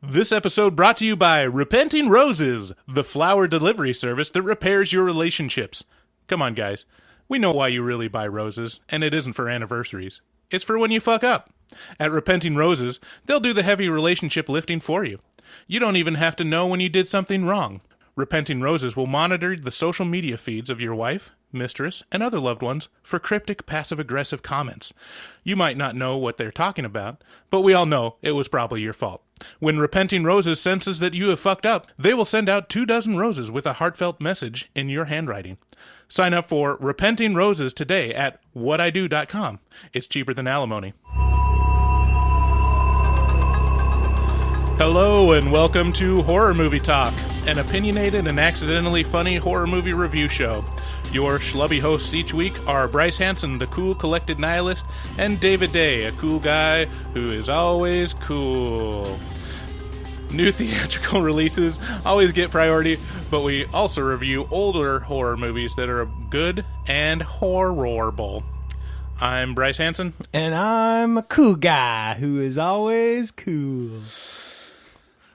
This episode brought to you by Repenting Roses, the flower delivery service that repairs your relationships. Come on, guys. We know why you really buy roses, and it isn't for anniversaries. It's for when you fuck up. At Repenting Roses, they'll do the heavy relationship lifting for you. You don't even have to know when you did something wrong. Repenting Roses will monitor the social media feeds of your wife, mistress, and other loved ones for cryptic passive-aggressive comments. You might not know what they're talking about, but we all know it was probably your fault. When Repenting Roses senses that you have fucked up, they will send out 24 roses with a heartfelt message in your handwriting. Sign up for Repenting Roses today at whatido.com. It's cheaper than alimony. Hello and welcome to Horror Movie Talk, an opinionated and accidentally funny horror movie review show. Your schlubby hosts each week are Bryce Hanson, the cool collected nihilist, and David Day, a cool guy who is always cool. New theatrical releases always get priority, but we also review older horror movies that are good and horrible. I'm Bryce Hanson. And I'm a cool guy who is always cool.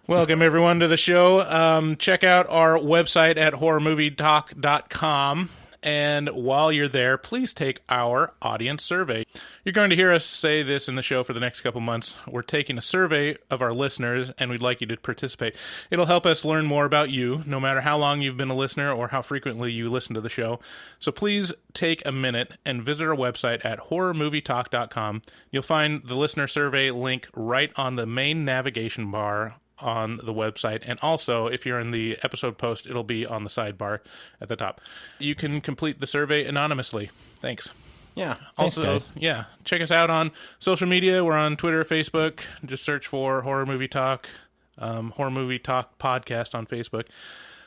Welcome, everyone, to the show. Check out our website at horrormovietalk.com. And while you're there, please take our audience survey. You're going to hear us say this in the show for the next couple months. We're taking a survey of our listeners, and we'd like you to participate. It'll help us learn more about you, no matter how long you've been a listener or how frequently you listen to the show. So please take a minute and visit our website at horrormovietalk.com. You'll find the listener survey link right on the main navigation bar on the website, and also if you're in the episode post, it'll be on the sidebar at the top. You can complete the survey anonymously. Thanks. Yeah. Also, guys. Yeah, check us out on social media. We're on Twitter, Facebook. Just search for Horror Movie Talk, Horror Movie Talk Podcast on Facebook.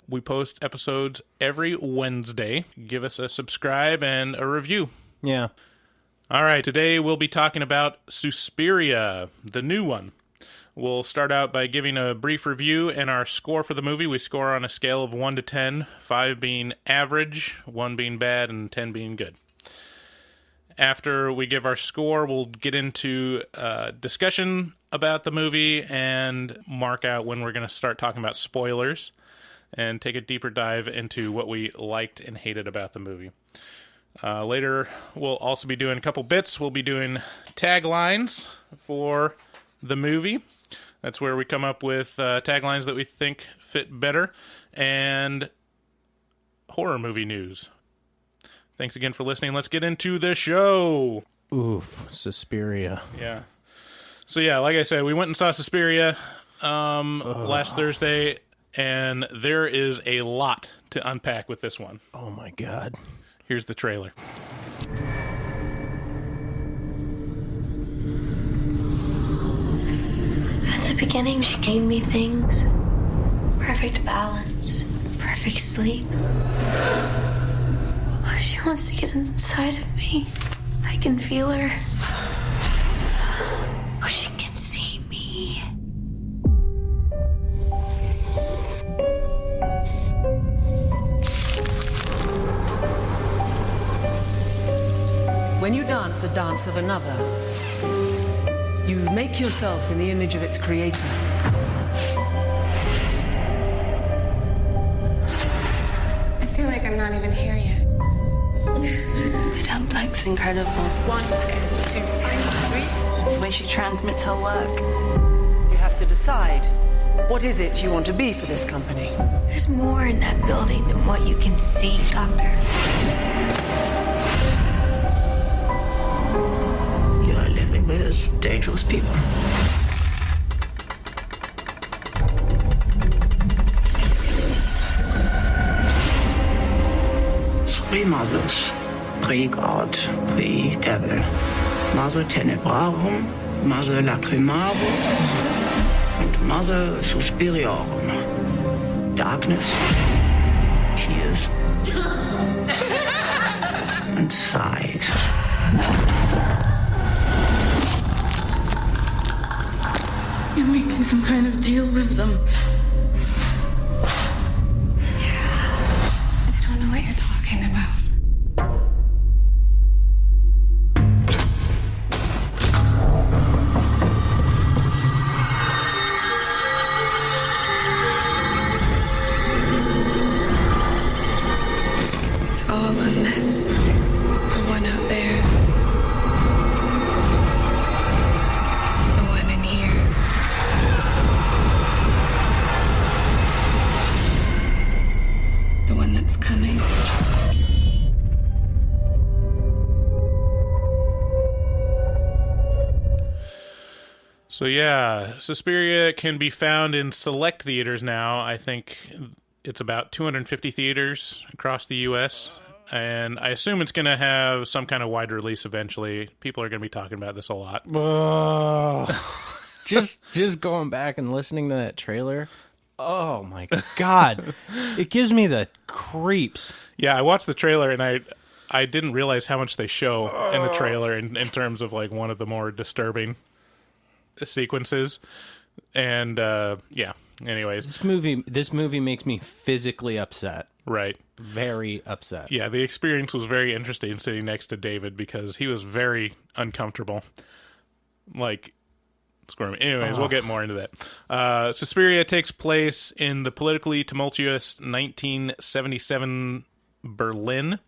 We post episodes every Wednesday. Give us a subscribe and a review. Yeah. All right, today we'll be talking about Suspiria, the new one. We'll start out by giving a brief review and our score for the movie. We score on a scale of 1 to 10, 5 being average, 1 being bad, and 10 being good. After we give our score, we'll get into discussion about the movie and mark out when we're going to start talking about spoilers and take a deeper dive into what we liked and hated about the movie. Later, we'll also be doing a couple bits. We'll be doing taglines for the movie. That's where we come up with taglines that we think fit better, and horror movie news. Thanks again for listening. Let's get into the show. Oof, Suspiria. Yeah. So yeah, like I said, we went and saw Suspiria last Thursday, and there is a lot to unpack with this one. Oh my God. Here's the trailer. At the beginning, she gave me things. Perfect balance. Perfect sleep. Oh, she wants to get inside of me. I can feel her. Oh, she can see me. When you dance the dance of another, you make yourself in the image of its creator. I feel like I'm not even here yet. Madame Blank's incredible. 1, 2, 3. The way she transmits her work. You have to decide, what is it you want to be for this company? There's more in that building than what you can see, Doctor. You're living with dangerous people. Three mothers, pre-God, pre-devil. Mother Tenebrarum, Mother Lacrimarum, and Mother Suspiriorum. Darkness, tears, and sighs. You're making some kind of deal with them. I don't know what you're talking about. So yeah, Suspiria can be found in select theaters now. I think it's about 250 theaters across the U.S., and I assume it's going to have some kind of wide release eventually. People are going to be talking about this a lot. Just going back and listening to that trailer. Oh my God. It gives me the creeps. Yeah, I watched the trailer and I didn't realize how much they show in the trailer in terms of like one of the more disturbing sequences. And yeah, anyways. This movie makes me physically upset. Right. Very upset. Yeah, the experience was very interesting sitting next to David because he was very uncomfortable. Like, squirming. Anyways, we'll get more into that. Suspiria takes place in the politically tumultuous 1977 Berlin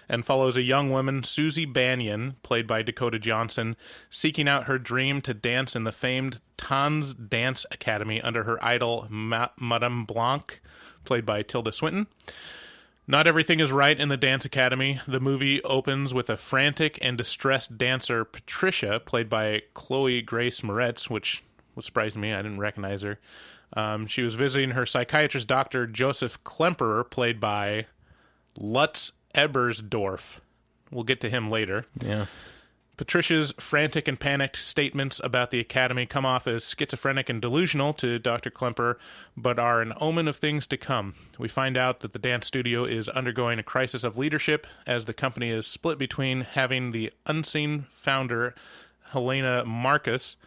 and follows a young woman, Susie Banyan, played by Dakota Johnson, seeking out her dream to dance in the famed Tanz Dance Academy under her idol, Madame Blanc, played by Tilda Swinton. Not everything is right in the dance academy. The movie opens with a frantic and distressed dancer, Patricia, played by Chloe Grace Moretz, which was surprising me. I didn't recognize her. She was visiting her psychiatrist doctor, Joseph Klemperer, played by Lutz Ebersdorf. We'll get to him later. Yeah. Patricia's frantic and panicked statements about the academy come off as schizophrenic and delusional to Dr. Klemperer, but are an omen of things to come. We find out that the dance studio is undergoing a crisis of leadership as the company is split between having the unseen founder, Helena Marcus,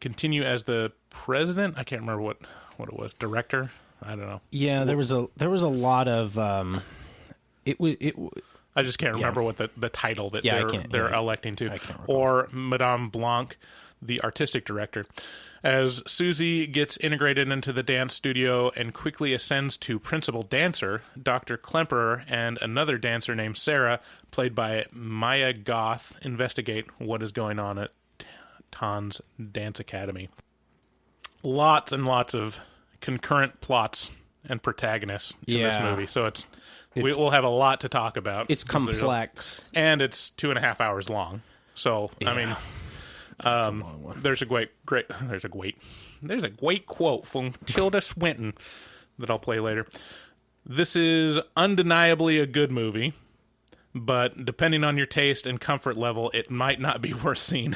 continue as the president. I can't remember what it was. Director? I don't know. Yeah, there was a lot of I just can't remember what the title that they're electing to. Or Madame Blanc, the artistic director. As Susie gets integrated into the dance studio and quickly ascends to principal dancer, Dr. Klemperer and another dancer named Sarah, played by Maya Goth, investigate what is going on at Tanz Dance Academy. Lots and lots of concurrent plots and protagonists in this movie, so we'll have a lot to talk about. It's complex. And it's 2.5 hours long. So, yeah. I mean, there's a great quote from Tilda Swinton that I'll play later. This is undeniably a good movie, but depending on your taste and comfort level, it might not be worth seeing.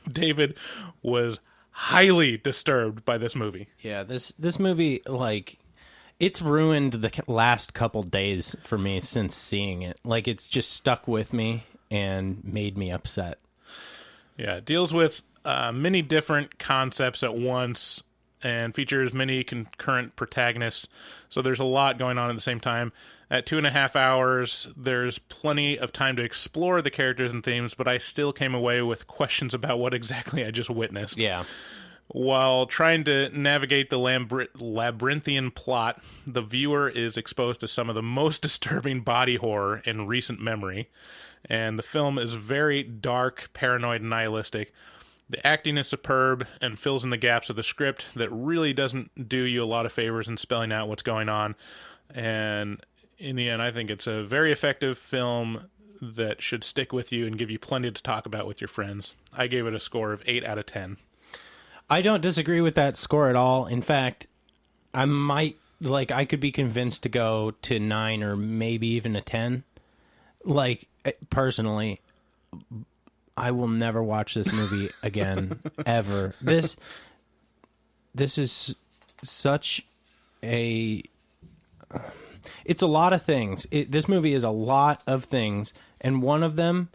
David was highly disturbed by this movie. Yeah, this movie, like, it's ruined the last couple days for me since seeing it. Like, it's just stuck with me and made me upset. Yeah, it deals with many different concepts at once and features many concurrent protagonists. So there's a lot going on at the same time. At 2.5 hours, there's plenty of time to explore the characters and themes, but I still came away with questions about what exactly I just witnessed. Yeah. While trying to navigate the labyrinthian plot, the viewer is exposed to some of the most disturbing body horror in recent memory, and the film is very dark, paranoid, and nihilistic. The acting is superb and fills in the gaps of the script that really doesn't do you a lot of favors in spelling out what's going on, and in the end, I think it's a very effective film that should stick with you and give you plenty to talk about with your friends. I gave it a score of 8 out of 10. I don't disagree with that score at all. In fact, I could be convinced to go to 9 or maybe even a 10. Like, personally, I will never watch this movie again, ever. This is such a... It's a lot of things. This movie is a lot of things, and one of them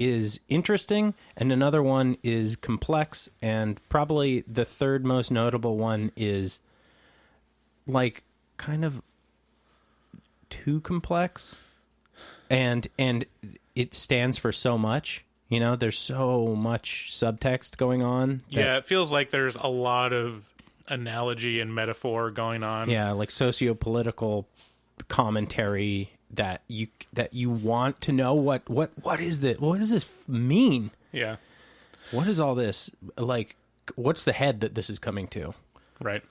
is interesting, and another one is complex, and probably the third most notable one is, like, kind of too complex, and it stands for so much. You know, there's so much subtext going on. Yeah, it feels like there's a lot of analogy and metaphor going on. Yeah, like socio-political commentary that you want to know what is this? What does this mean? Yeah. What is all this? Like, what's the head that this is coming to? Right.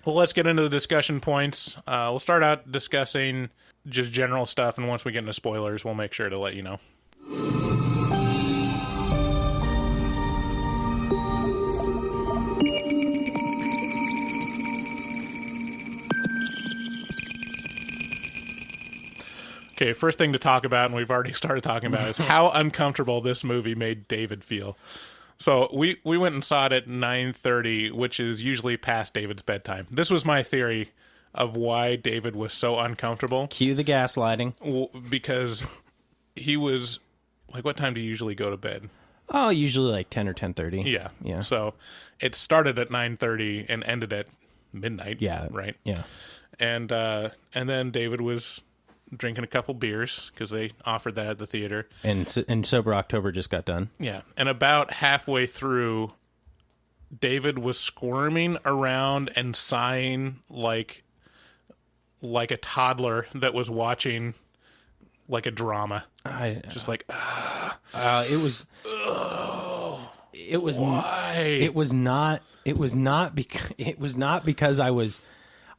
Well, let's get into the discussion points. We'll start out discussing just general stuff, and once we get into spoilers, we'll make sure to let you know. Okay, first thing to talk about, and we've already started talking about, is how uncomfortable this movie made David feel. So we went and saw it at 9:30, which is usually past David's bedtime. This was my theory of why David was so uncomfortable. Cue the gaslighting. Well, because he was, like, what time do you usually go to bed? Oh, usually like 10 or 10:30. Yeah. So it started at 9:30 and ended at midnight. Yeah. Right? Yeah. And then David was drinking a couple beers because they offered that at the theater. And Sober October just got done. Yeah. And about halfway through, David was squirming around and sighing like a toddler that was watching like a drama. Just like, it was why? It was not because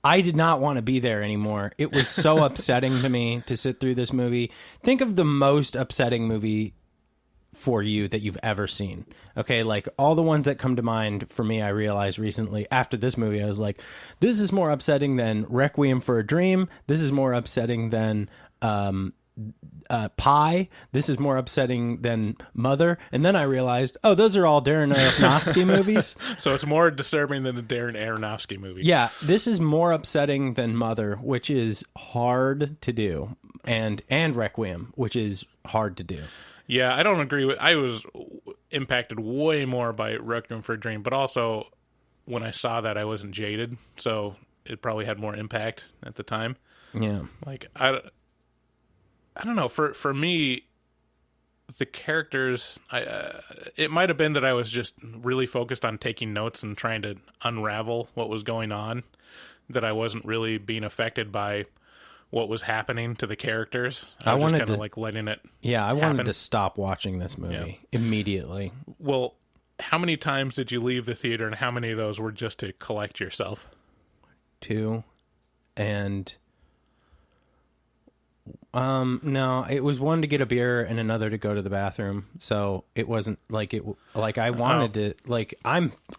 I did not want to be there anymore. It was so upsetting to me to sit through this movie. Think of the most upsetting movie for you that you've ever seen. Okay, like all the ones that come to mind for me, I realized recently after this movie, I was like, this is more upsetting than Requiem for a Dream. This is more upsetting than Pie. This is more upsetting than Mother. And then I realized, oh, those are all Darren Aronofsky movies. So it's more disturbing than the Darren Aronofsky movie. Yeah, this is more upsetting than Mother, which is hard to do, and Requiem, which is hard to do. Yeah, I don't agree with... I was impacted way more by Requiem for a Dream, but also when I saw that, I wasn't jaded, so it probably had more impact at the time. Yeah. Like, I don't know. For me, the characters... it might have been that I was just really focused on taking notes and trying to unravel what was going on, that I wasn't really being affected by what was happening to the characters. I was just kind of like letting it I happen. wanted to stop watching this movie immediately. Well, how many times did you leave the theater, and how many of those were just to collect yourself? 2. And no, it was one to get a beer and another to go to the bathroom. So it wasn't like I wanted to, like,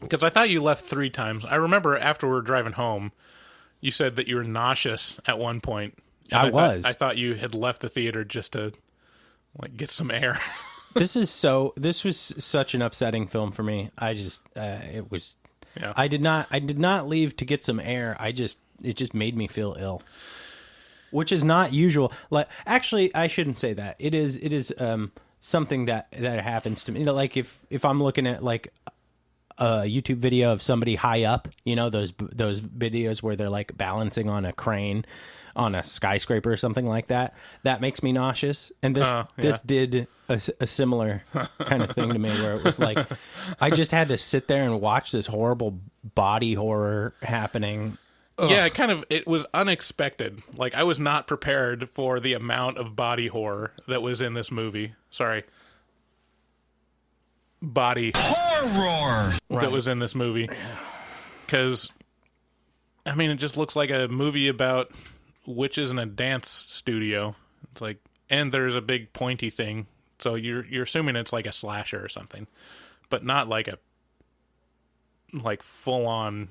because I thought you left 3 times. I remember after we were driving home, you said that you were nauseous at one point. I I thought you had left the theater just to like get some air. This was such an upsetting film for me. I just it was. Yeah. I did not leave to get some air. It just made me feel ill, which is not usual. Like, actually, I shouldn't say that. It is something that happens to me. You know, like if I'm looking at like a YouTube video of somebody high up, you know, those videos where they're like balancing on a crane on a skyscraper or something like that, that makes me nauseous. And this did a similar kind of thing to me, where it was like I just had to sit there and watch this horrible body horror happening. Ugh. Yeah, it was unexpected. Like, I was not prepared for the amount of body horror that was in this movie. Sorry. Body horror that was in this movie. Because, I mean, it just looks like a movie about witches in a dance studio. It's like, and there's a big pointy thing, so you're assuming it's like a slasher or something, but not like a full on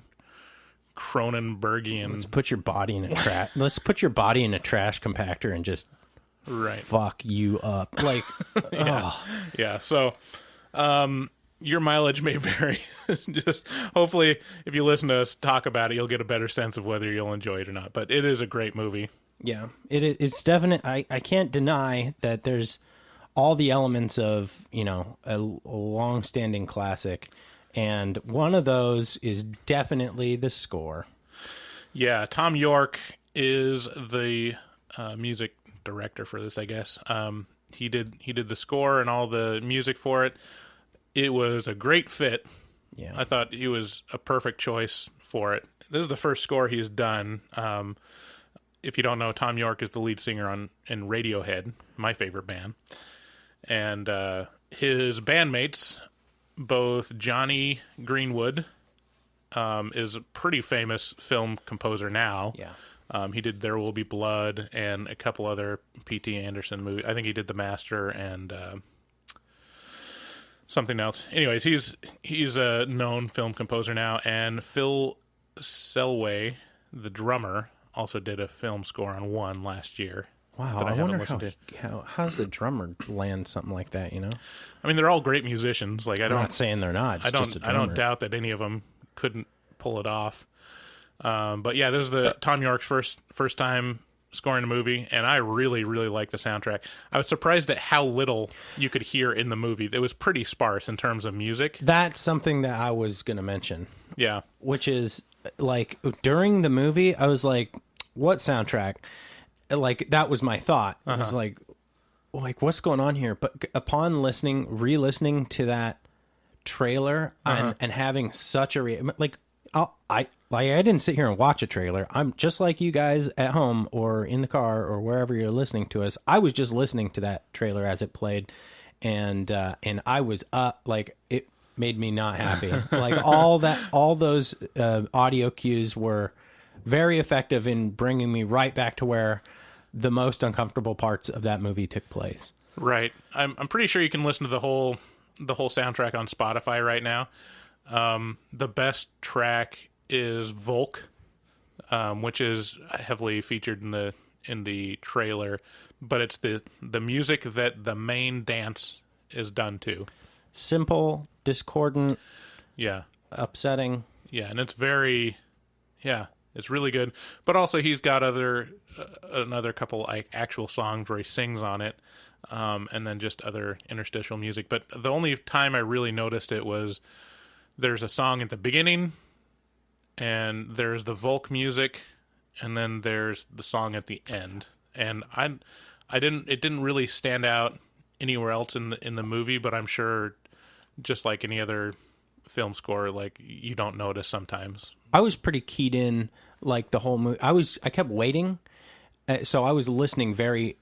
Cronenbergian. Let's put your body in a trash. Let's put your body in a trash compactor and just fuck you up. Like, yeah. So, your mileage may vary. Just hopefully, if you listen to us talk about it, you'll get a better sense of whether you'll enjoy it or not. But it is a great movie. Yeah, it's definite. I can't deny that there's all the elements of, you know, a long-standing classic, and one of those is definitely the score. Yeah, Tom York is the music director for this, I guess. He did the score and all the music for it. It was a great fit. Yeah, I thought he was a perfect choice for it. This is the first score he's done. If you don't know, Tom York is the lead singer in Radiohead, my favorite band. And his bandmates, both Johnny Greenwood, is a pretty famous film composer now. Yeah. He did There Will Be Blood and a couple other P.T. Anderson movies. I think he did The Master and something else. Anyways, he's a known film composer now. And Phil Selway, the drummer, also did a film score on One last year. Wow, that I I haven't wonder listened to. how does a drummer land something like that, you know? I mean, they're all great musicians. Like, I'm not saying they're not. It's I just a drummer. don't doubt that any of them couldn't pull it off. But yeah, this is the Tom York's first time scoring a movie, and I really, really like the soundtrack. I was surprised at how little you could hear in the movie. It was pretty sparse in terms of music. That's something that I was going to mention. Yeah. Which is, like, during the movie, I was like, what soundtrack? Like, that was my thought. I was like, what's going on here? But upon re-listening to that trailer and having such a I didn't sit here and watch a trailer. I'm just like you guys at home or in the car or wherever you're listening to us. I was just listening to that trailer as it played, and I was like, it made me not happy. Like, all those audio cues were very effective in bringing me right back to where the most uncomfortable parts of that movie took place. Right. I'm pretty sure you can listen to the whole soundtrack on Spotify right now. The best track is Volk, which is heavily featured in the trailer, but it's the music that the main dance is done to. Simple, discordant, yeah, upsetting. Yeah, and it's it's really good. But also he's got another couple like actual songs where he sings on it, and then just other interstitial music. But the only time I really noticed it was there's a song at the beginning, and there's the Volk music, and then there's the song at the end. And it didn't really stand out anywhere else in the movie, but I'm sure just like any other film score, like, you don't notice sometimes. I was pretty keyed in, like, the whole movie. I kept waiting, so I was listening very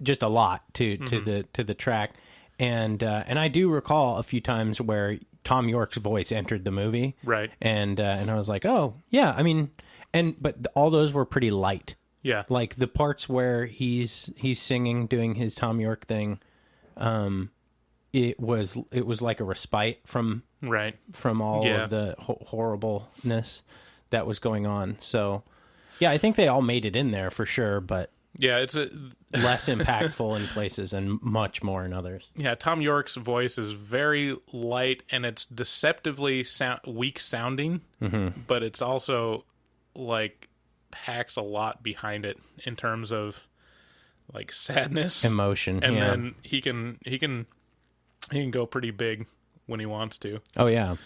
just a lot to the track, and I do recall a few times where Tom York's voice entered the movie, right? And I was like, oh yeah, I mean, but all those were pretty light. Yeah, like the parts where he's singing, doing his Tom York thing. It was like a respite from all of the horribleness that was going on. So yeah, I think they all made it in there for sure, but yeah, it's less impactful in places and much more in others. Yeah, Tom York's voice is very light, and it's deceptively weak sounding, but it's also like packs a lot behind it in terms of like sadness, emotion, and then he can go pretty big when he wants to. Oh yeah.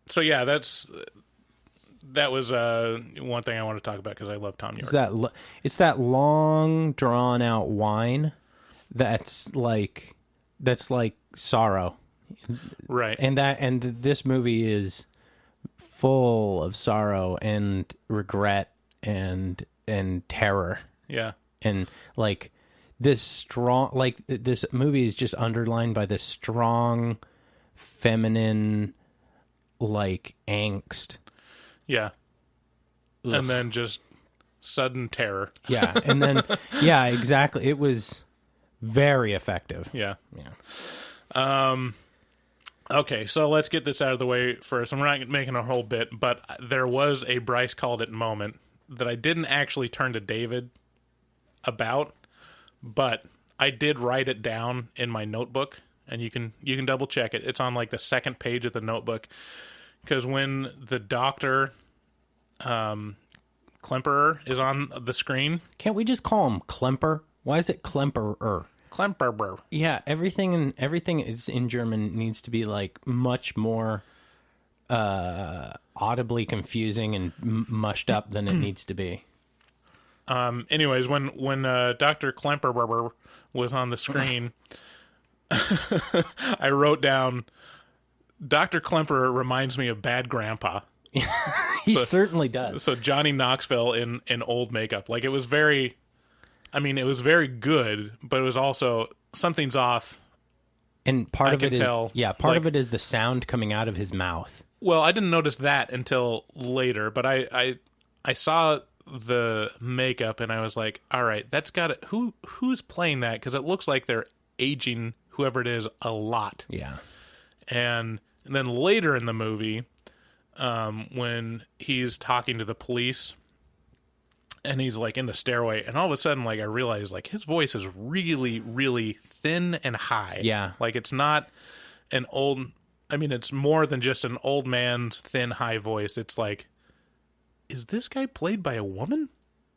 So yeah, that was one thing I want to talk about because I love Tom York. It's that long drawn out whine that's like sorrow, right? And this movie is full of sorrow and regret and terror. Yeah, and like this movie is just underlined by this strong feminine like angst. Yeah. Ugh. And then just sudden terror. Yeah. And then, yeah, exactly. It was very effective. Yeah. Yeah. Okay, so let's get this out of the way first. I'm not making a whole bit, but there was a Bryce Called It moment that I didn't actually turn to David about, but I did write it down in my notebook, and you can double check it. It's on like the second page of the notebook. Because when the doctor, Klemperer, is on the screen... Can't we just call him Klemper? Why is it Klemperer? Klemperer. Yeah, everything is in German needs to be like much more audibly confusing and mushed up than it needs to be. Anyways, when Dr. Klemperer was on the screen, I wrote down... Dr. Klemperer reminds me of Bad Grandpa. He certainly does. So Johnny Knoxville in old makeup. Like, it was very good, but it was also, something's off. And part of it is, tell, part of it is the sound coming out of his mouth. Well, I didn't notice that until later, but I saw the makeup and I was like, all right, that's got it. Who's playing that? Because it looks like they're aging whoever it is a lot. Yeah. And then later in the movie, when he's talking to the police, and he's like in the stairway, and all of a sudden, like, I realize, like, his voice is really, really thin and high. Yeah. Like, it's not an old, I mean, it's more than just an old man's thin, high voice. It's like, is this guy played by a woman?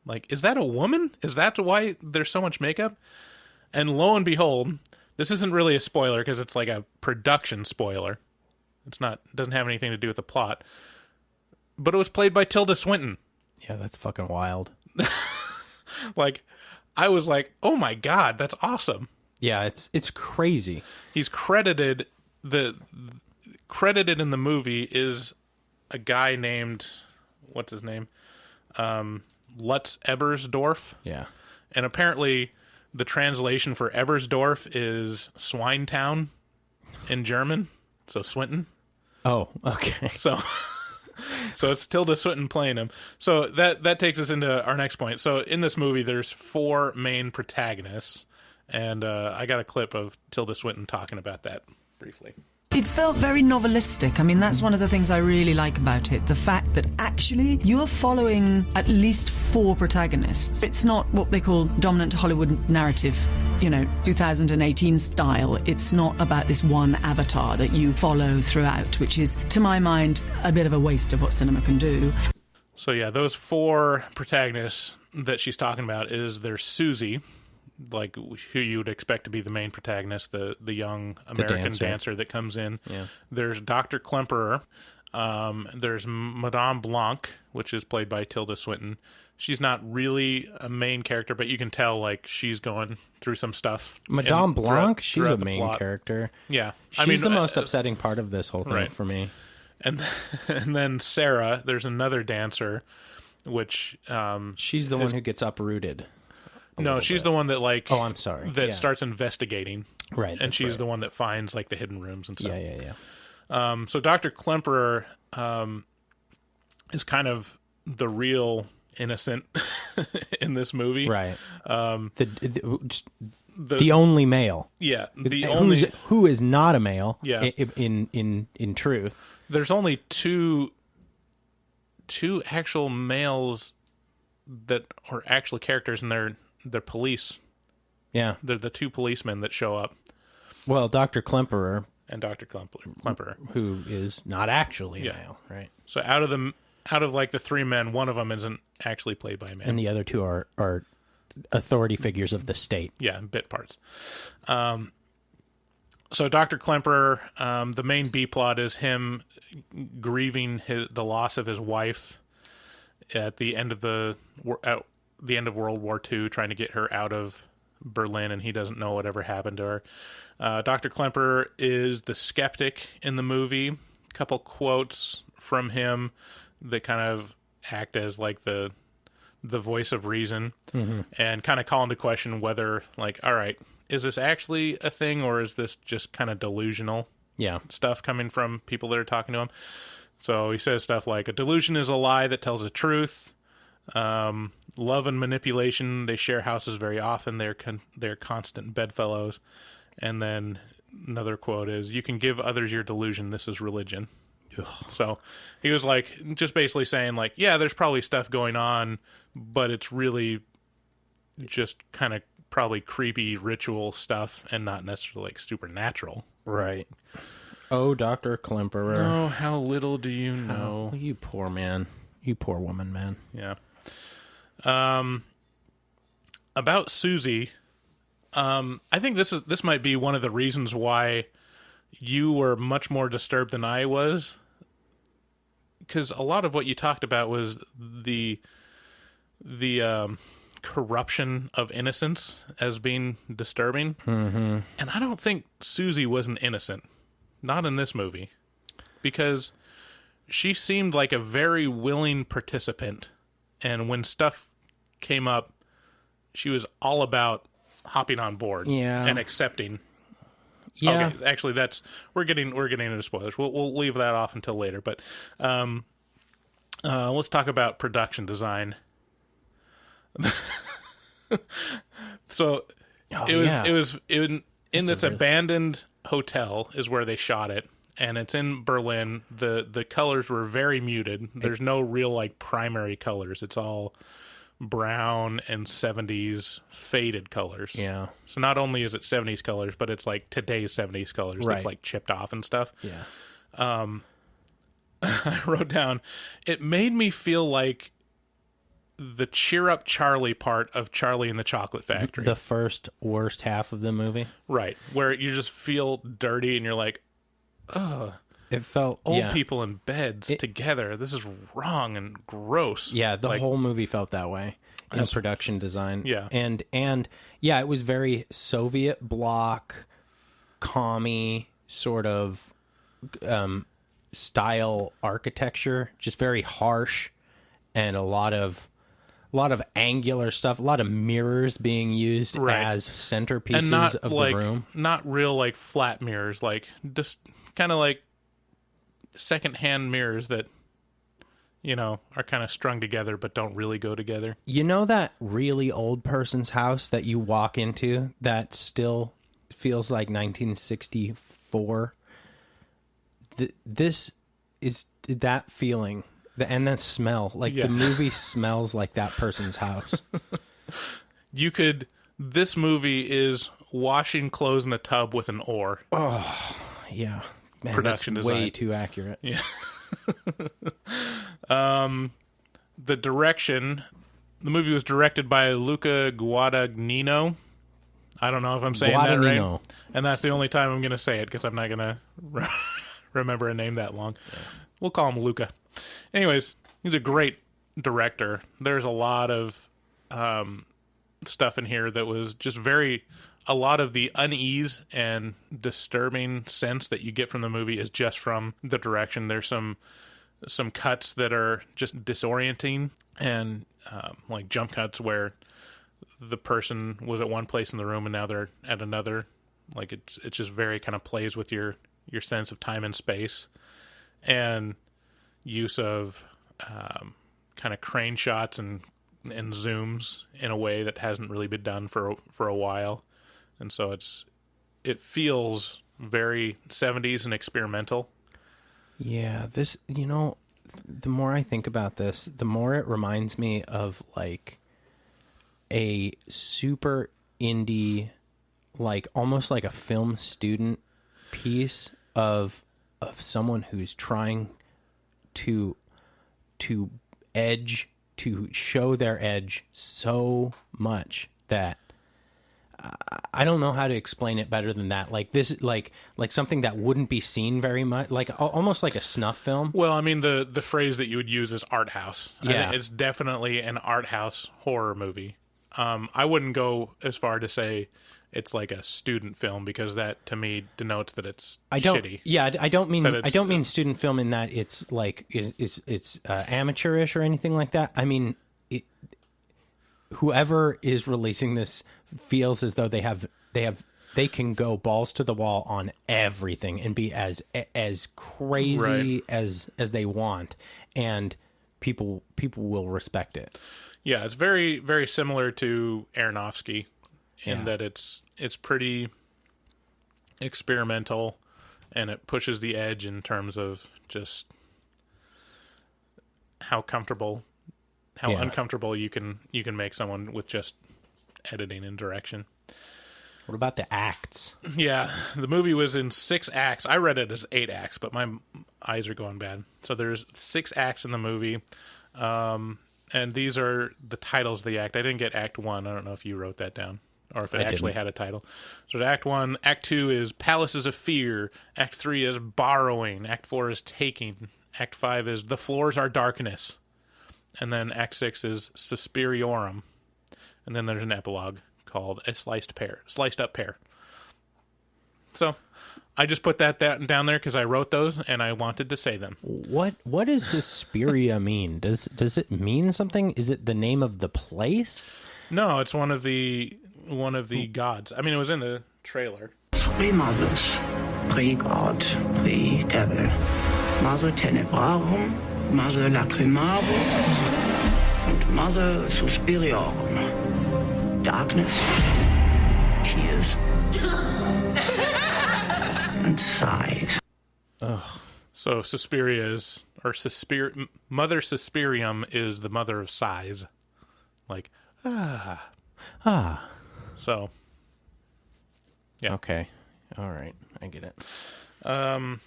Like, is that a woman? Is that why there's so much makeup? And lo and behold, this isn't really a spoiler because it's like a production spoiler. It's not, doesn't have anything to do with the plot. But it was played by Tilda Swinton. Yeah, that's fucking wild. Like, I was like, oh my God, that's awesome. Yeah, it's crazy. He's credited, credited in the movie is a guy named, what's his name? Lutz Ebersdorf. Yeah. And apparently the translation for Ebersdorf is Swinetown in German. So Swinton. Oh, okay. So it's Tilda Swinton playing him. So that takes us into our next point. So in this movie, there's 4 main protagonists. And I got a clip of Tilda Swinton talking about that briefly. It felt very novelistic. I mean, that's one of the things I really like about it. The fact that actually you're following at least 4 protagonists. It's not what they call dominant Hollywood narrative, 2018 style. It's not about this one avatar that you follow throughout, which is, to my mind, a bit of a waste of what cinema can do. So yeah, those 4 protagonists that she's talking about is there's Susie, like who you would expect to be the main protagonist, the young American dancer that comes in. Yeah. There's Dr. Klemperer. There's Madame Blanc, which is played by Tilda Swinton. She's not really a main character, but you can tell like she's going through some stuff. Madame Blanc, she's a throughout the main plot. character. Yeah, She's the most upsetting part of this whole thing right. for me. And then Sarah, there's another dancer, which she's the one who gets uprooted. No, she's the one that like. Oh, I'm sorry. That starts investigating, right? And she's the one that finds like the hidden rooms and stuff. Yeah. So Dr. Klemperer is kind of the real innocent in this movie, right? The only male. Yeah, who is not a male. Yeah. In truth, there's only two actual males that are actual characters, and they're police. Yeah, they're the 2 policemen that show up. Well, Dr. Klemperer and Dr. Klemperer, who is not actually a male, right? So out of like the 3 men, one of them isn't actually played by a man, and the other 2 are authority figures of the state. Yeah, bit parts. So Dr. Klemperer, the main B plot is him grieving the loss of his wife at the end of World War II, trying to get her out of Berlin, and he doesn't know whatever happened to her. Dr. Klemperer is the skeptic in the movie. A couple quotes from him that kind of act as like the voice of reason, and kind of call into question whether, like, all right, is this actually a thing, or is this just kind of delusional stuff coming from people that are talking to him? So he says stuff like, a delusion is a lie that tells the truth. Love and manipulation, they share houses very often. They're constant bedfellows. And then another quote is, you can give others your delusion. This is religion. Ugh. So he was like, just basically saying like, yeah, there's probably stuff going on, but it's really just kind of probably creepy ritual stuff and not necessarily like supernatural. Right. Oh, Dr. Klemperer. Oh, how little do you know. Oh, you poor man. You poor woman, man. Yeah. About Susie, I think this might be one of the reasons why you were much more disturbed than I was, because a lot of what you talked about was the corruption of innocence as being disturbing, and I don't think Susie was an innocent, not in this movie, because she seemed like a very willing participant, and when stuff came up, she was all about hopping on board and accepting. Yeah. Okay, actually, we're getting into spoilers. We'll leave that off until later. But let's talk about production design. So it was in this abandoned hotel is where they shot it, and it's in Berlin. The colors were very muted. There's no real like primary colors. It's all brown and 70s faded colors. Yeah. So not only is it 70s colors, but it's like today's 70s colors Right. that's like chipped off and stuff. Yeah. I wrote down, it made me feel like the Cheer Up Charlie part of Charlie and the Chocolate Factory. The first worst half of the movie. Right. Where you just feel dirty and you're like, ugh. It felt Old people in beds together. This is wrong and gross. Yeah, the Like, whole movie felt that way in production design. Yeah. And yeah, it was very Soviet bloc, commie sort of style architecture, just very harsh, and a lot of angular stuff, a lot of mirrors being used as centerpieces and not of like, the room. Not real like flat mirrors, like just kind of like secondhand mirrors that, you know, are kind of strung together but don't really go together. You know that really old person's house that you walk into that still feels like 1964? This is that feeling, and that smell. Like the movie smells like that person's house. This movie is washing clothes in a tub with an oar. Oh, yeah. Man, Production that's design. way too accurate. Yeah. The direction, the movie was directed by Luca Guadagnino. I don't know if I'm saying that right. And that's the only time I'm going to say it because I'm not going to remember a name that long. Yeah. We'll call him Luca. Anyways, he's a great director. There's a lot of stuff in here that was just a lot of the unease and disturbing sense that you get from the movie is just from the direction. There's some cuts that are just disorienting and like jump cuts where the person was at one place in the room and now they're at another. Like it's just very kind of plays with your sense of time and space, and use of kind of crane shots and zooms in a way that hasn't really been done for a while. And so it feels very 70s and experimental. Yeah, this, you know, the more I think about this, the more it reminds me of like a super indie, like almost like a film student piece of someone who's trying to show their edge so much that I don't know how to explain it better than that. Like this, like something that wouldn't be seen very much, like almost like a snuff film. Well, I mean, the phrase that you would use is art house. Yeah. I think it's definitely an art house horror movie. I wouldn't go as far to say it's like a student film because that to me denotes that it's shitty. Yeah, I don't mean student film in that it's like it's amateurish or anything like that. I mean, whoever is releasing this feels as though they can go balls to the wall on everything and be as crazy as they want, and people will respect it. Yeah, it's very, very similar to Aronofsky in that it's pretty experimental and it pushes the edge in terms of just how uncomfortable you can make someone with just editing and direction. What about the acts? Yeah, the movie was in 6 acts. I read it as 8 acts, but my eyes are going bad. So there's 6 acts in the movie. And these are the titles of the act. I didn't get Act 1. I don't know if you wrote that down or if it actually had a title. So Act 1, Act 2 is Palaces of Fear. Act 3 is Borrowing. Act 4 is Taking. Act 5 is The Floors Are Darkness. And then Act 6 is Suspiriorum. And then there's an epilogue called A Sliced Up Pear. So I just put that down there because I wrote those and I wanted to say them. What does Suspiria mean? Does it mean something? Is it the name of the place? No, it's one of the gods. I mean, it was in the trailer. 3 mothers, pre-God, pre-devil. Mother Tenebrarum, Mother Lacrimarum, and Mother Suspiriorum. Darkness, tears, and sighs. So Suspiria Mother Suspirium is the mother of sighs. Like, Ah. So, yeah. Okay. All right. I get it. All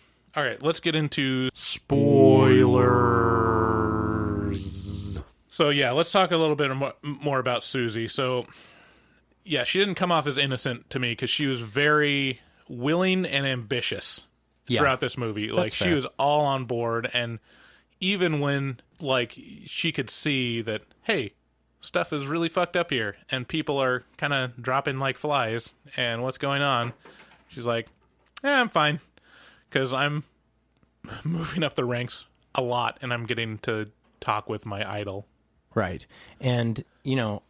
right, let's get into spoilers. So, yeah, let's talk a little bit more about Susie. So, yeah, she didn't come off as innocent to me because she was very willing and ambitious throughout this movie. Like, she was all on board, and even when, like, she could see that, hey, stuff is really fucked up here, and people are kind of dropping like flies, and what's going on, she's like, I'm fine, because I'm moving up the ranks a lot, and I'm getting to talk with my idol. Right. And, you know,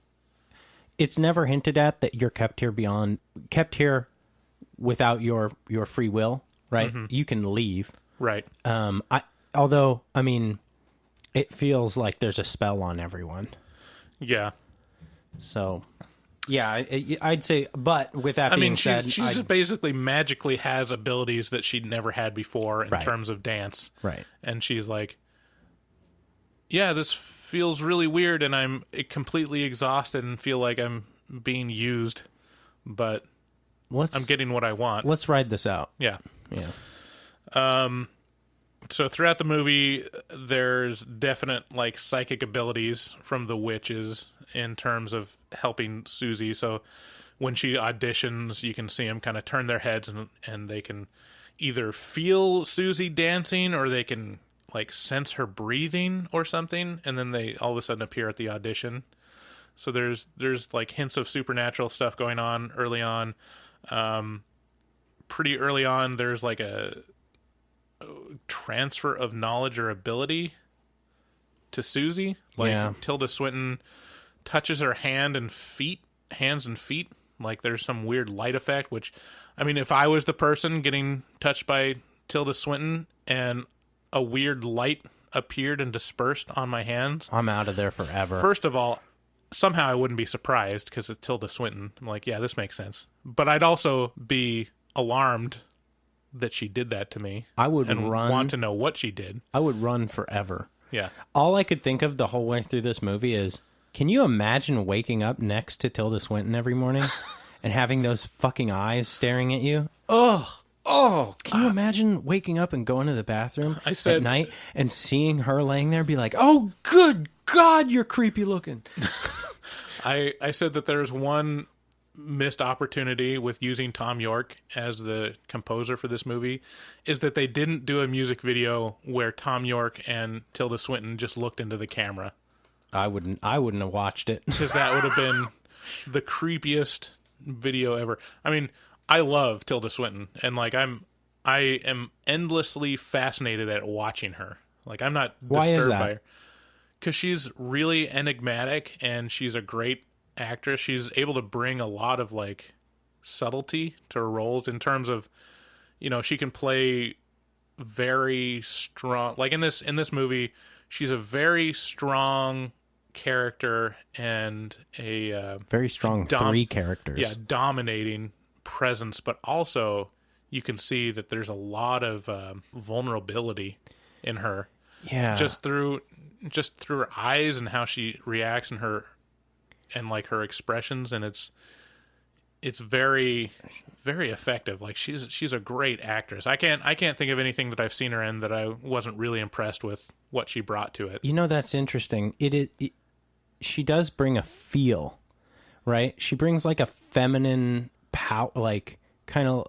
it's never hinted at that you're kept here without your free will, right? Mm-hmm. You can leave. Right. Although, I mean, it feels like there's a spell on everyone. Yeah. So, yeah, I'd say, but with that being said, she just basically magically has abilities that she'd never had before in terms of dance. Right. And she's like, yeah, this feels really weird, and I'm completely exhausted and feel like I'm being used, but I'm getting what I want. Let's ride this out. Yeah. Yeah. So throughout the movie, there's definite like psychic abilities from the witches in terms of helping Susie. So when she auditions, you can see them kind of turn their heads and they can either feel Susie dancing or they can like sense her breathing or something, and then they all of a sudden appear at the audition. So there's like hints of supernatural stuff going on early on. Pretty early on, there's like a transfer of knowledge or ability to Susie. Like Tilda Swinton touches her hands and feet. Like there's some weird light effect, which, I mean, if I was the person getting touched by Tilda Swinton and a weird light appeared and dispersed on my hands, I'm out of there forever. First of all, somehow I wouldn't be surprised because it's Tilda Swinton. I'm like, yeah, this makes sense. But I'd also be alarmed that she did that to me. I would and run. Want to know what she did. I would run forever. Yeah. All I could think of the whole way through this movie is, can you imagine waking up next to Tilda Swinton every morning and having those fucking eyes staring at you? Oh, can you imagine waking up and going to the bathroom at night and seeing her laying there and be like, oh, good God, you're creepy looking. I said that there's one missed opportunity with using Tom York as the composer for this movie is that they didn't do a music video where Tom York and Tilda Swinton just looked into the camera. I wouldn't have watched it. Because that would have been the creepiest video ever. I mean, I love Tilda Swinton, and like I am endlessly fascinated at watching her. Like I'm not disturbed by her. Because she's really enigmatic, and she's a great actress. She's able to bring a lot of like subtlety to her roles in terms of, you know, she can play very strong. Like in this movie, she's a very strong character and a very strong three characters. Yeah, dominating presence, but also you can see that there's a lot of vulnerability in her. Yeah, just through her eyes and how she reacts and her expressions, and it's very, very effective. Like she's a great actress. I can't think of anything that I've seen her in that I wasn't really impressed with what she brought to it. You know, that's interesting. She does bring a feel, right? She brings like a feminine power, like kind of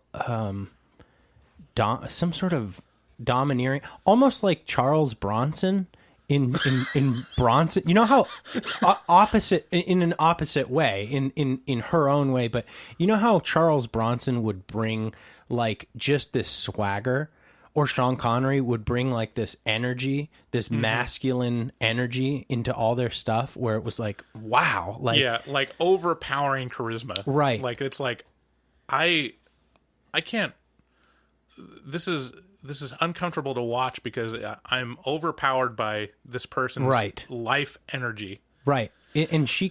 some sort of domineering, almost like Charles Bronson in Bronson. You know how opposite in an opposite way, in her own way, but you know how Charles Bronson would bring like just this swagger, or Sean Connery would bring like this energy, this masculine energy into all their stuff, where it was like, wow, like, yeah, like overpowering charisma, right? Like it's like I can't. This is uncomfortable to watch because I'm overpowered by this person's life energy. Right. And she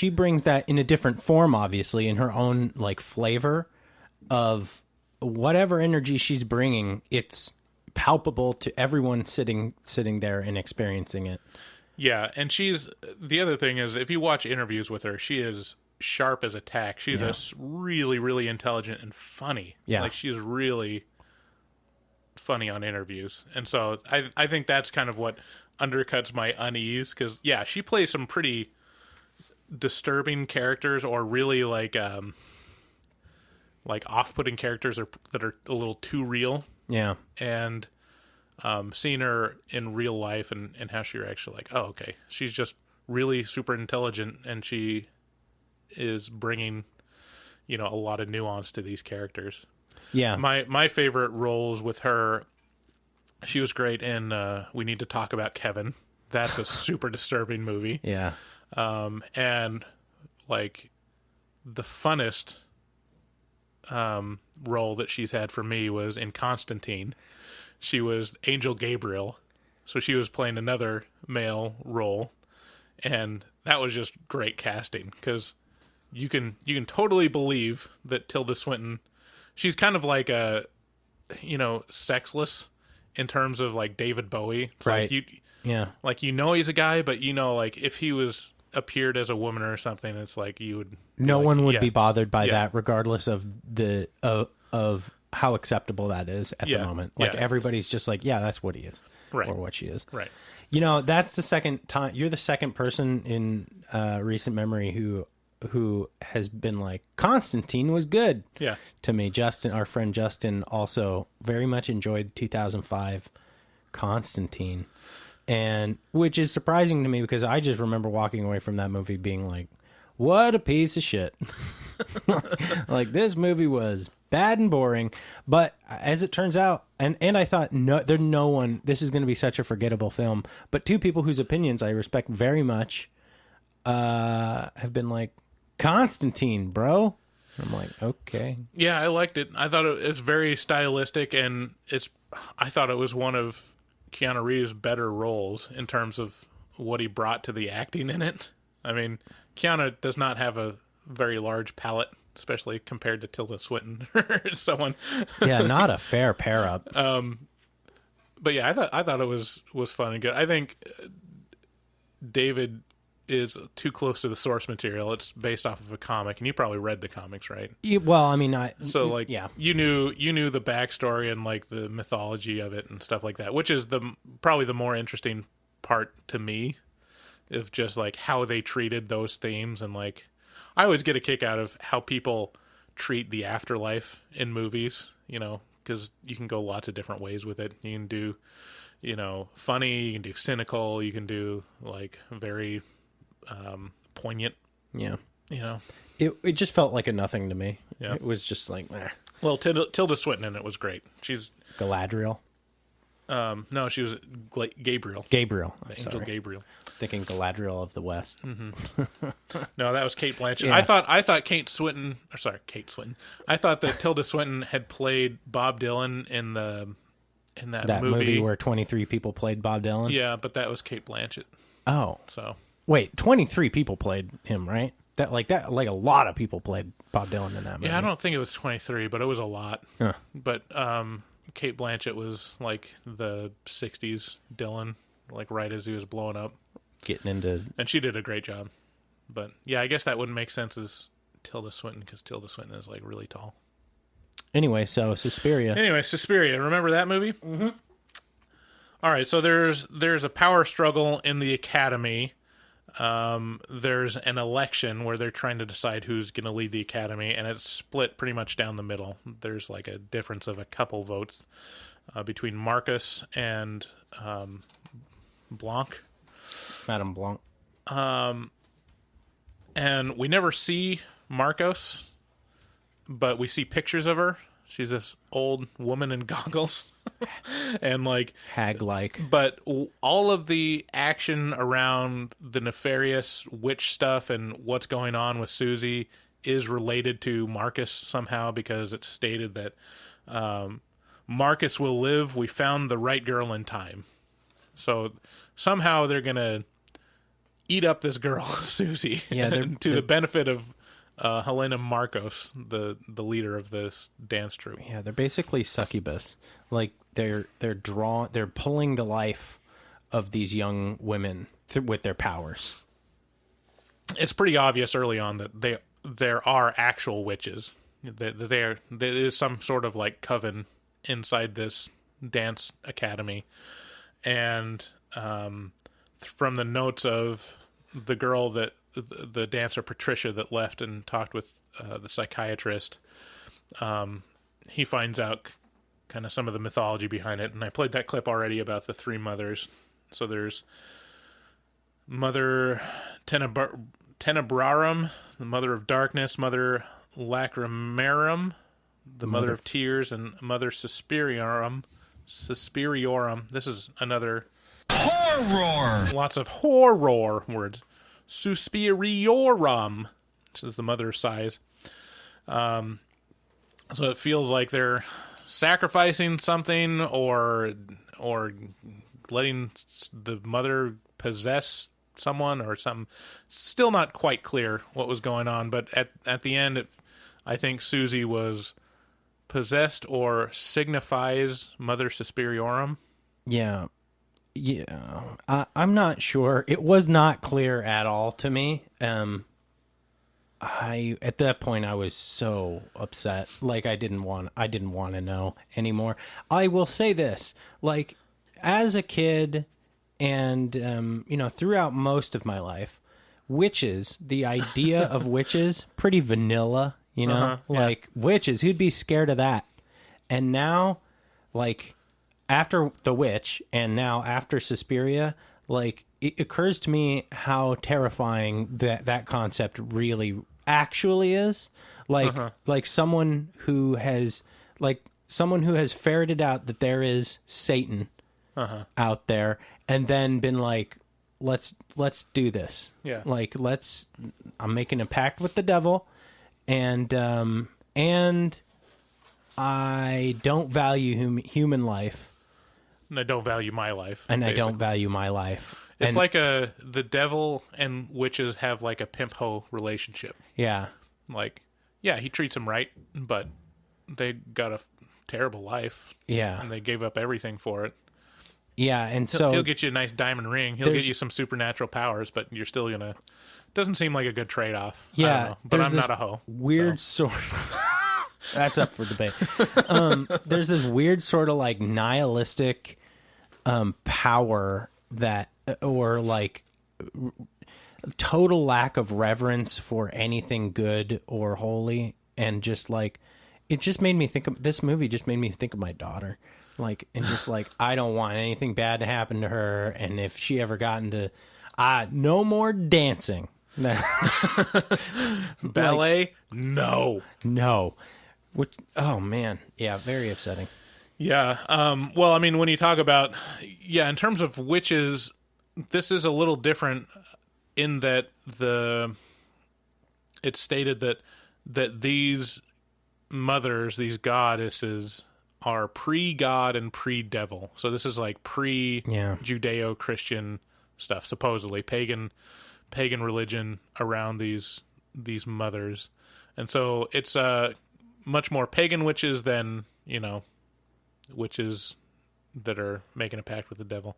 brings that in a different form, obviously, in her own like flavor of whatever energy she's bringing. It's palpable to everyone sitting there and experiencing it. Yeah, and she's the other thing is if you watch interviews with her, she is sharp as a tack. She's really, really intelligent and funny. Yeah, like she's really funny on interviews, and so I think that's kind of what undercuts my unease because she plays some pretty disturbing characters or really like off-putting characters that are a little too real. Yeah, and seeing her in real life and how she's actually like, oh, okay, she's just really super intelligent and she is bringing, a lot of nuance to these characters. Yeah. My favorite roles with her, she was great in We Need to Talk About Kevin. That's a super disturbing movie. Yeah. And like the funnest role that she's had for me was in Constantine. She was Angel Gabriel, so she was playing another male role, and that was just great casting because you can totally believe that Tilda Swinton, she's kind of like a, sexless in terms of like David Bowie, it's right? Like he's a guy, but like if he was appeared as a woman or something, it's like you would. No one would be bothered by that, regardless of the of how acceptable that is at the moment. Like everybody's just like, yeah, that's what he is, right, or what she is, right. That's the second time you're the second person in recent memory who has been like, Constantine was good. Yeah, to me, Justin, our friend Justin, also very much enjoyed 2005 Constantine, and which is surprising to me because I just remember walking away from that movie being like, what a piece of shit. Like, this movie was bad and boring, but as it turns out, and I thought, this is going to be such a forgettable film, but two people whose opinions I respect very much have been like, Constantine, bro. I'm like, okay. Yeah, I liked it. I thought it's very stylistic, and I thought it was one of Keanu Reeves' better roles in terms of what he brought to the acting in it. I mean, Keanu does not have a very large palette, especially compared to Tilda Swinton or someone. Yeah, not a fair pair up. But yeah, I thought it was fun and good. I think David is too close to the source material. It's based off of a comic, and you probably read the comics, right? Well, I mean, you knew the backstory and like the mythology of it and stuff like that, which is probably the more interesting part to me, of just like how they treated those themes. And like, I always get a kick out of how people treat the afterlife in movies, because you can go lots of different ways with it. You can do, funny, you can do cynical, you can do like very poignant. Yeah. It just felt like a nothing to me. Yeah. It was just like, eh. Well, Tilda Swinton in it was great. She's Galadriel. No, she was Gabriel. Angel Gabriel. Thinking Galadriel of the West. Mm-hmm. No, that was Kate Blanchett. Yeah. I thought Kate Swinton. I thought that Tilda Swinton had played Bob Dylan in that movie where 23 people played Bob Dylan. Yeah, but that was Kate Blanchett. Oh, so wait, 23 people played him, right? That a lot of people played Bob Dylan in that movie. Yeah, I don't think it was 23, but it was a lot. Huh. But Kate Blanchett was like the 60s Dylan, like right as he was blowing up. And she did a great job. But yeah, I guess that wouldn't make sense as Tilda Swinton, because Tilda Swinton is like really tall. Anyway, so Suspiria. Remember that movie? Mm-hmm. All right, so there's a power struggle in the academy. There's an election where they're trying to decide who's going to lead the academy, and it's split pretty much down the middle. There's like a difference of a couple votes between Marcus and Blanc. Madame Blanc. And we never see Marcos, but we see pictures of her. She's this old woman in goggles and like hag-like. But all of the action around the nefarious witch stuff and what's going on with Susie is related to Marcus somehow, because it's stated that Marcus will live. We found the right girl in time. So somehow they're going to eat up this girl, Susie, to the benefit of Helena Marcos, the leader of this dance troupe. Yeah, they're basically succubus. Like they're pulling the life of these young women with their powers. It's pretty obvious early on that there are actual witches. There is some sort of like coven inside this dance academy, and from the notes of the girl that the dancer Patricia that left and talked with the psychiatrist, he finds out kind of some of the mythology behind it. And I played that clip already about the three mothers. So there's Mother Tenebrarum, the Mother of Darkness, Mother Lacrimarum, the Mother of Tears, and Mother Suspiriorum. This is another horror. Lots of horror words. Suspiriorum. This is the Mother of Sighs. So it feels like they're sacrificing something or letting the mother possess someone or something. Still not quite clear what was going on, but at the end, I think Susie was possessed or signifies Mother Suspiriorum. Yeah. I'm not sure. It was not clear at all to me. At that point I was so upset. Like I didn't want to know anymore. I will say this, like as a kid and throughout most of my life, witches, the idea of witches, pretty vanilla, like witches, who'd be scared of that? And now, like after The Witch and now after Suspiria, like it occurs to me how terrifying that concept really actually is. Like someone who has ferreted out that there is Satan out there and then been like, let's do this. Yeah. Like I'm making a pact with the devil, and I don't value human life. And I don't value my life. And basically. I don't value my life. It's like the devil and witches have like a pimp hoe relationship. Yeah. Like, yeah, he treats them right, but they got a terrible life. Yeah. And they gave up everything for it. Yeah, and so he'll get you a nice diamond ring. He'll get you some supernatural powers, but you're still gonna. Doesn't seem like a good trade-off. Yeah, I don't know, but I'm not a hoe. Weird sort. That's up for debate. There's this weird sort of like nihilistic power that, or like total lack of reverence for anything good or holy, and just like it just made me think of this movie. Just made me think of my daughter. Like, and just like, I don't want anything bad to happen to her. And if she ever got into, no more dancing. Ballet? No. Which, oh man. Yeah. Very upsetting. Yeah. Well, I mean, when you talk about, in terms of witches, this is a little different in that it's stated that these mothers, these goddesses, are pre-God and pre-devil. So this is like pre-Judeo-Christian stuff, supposedly pagan religion around these mothers. And so it's much more pagan witches than, witches that are making a pact with the devil.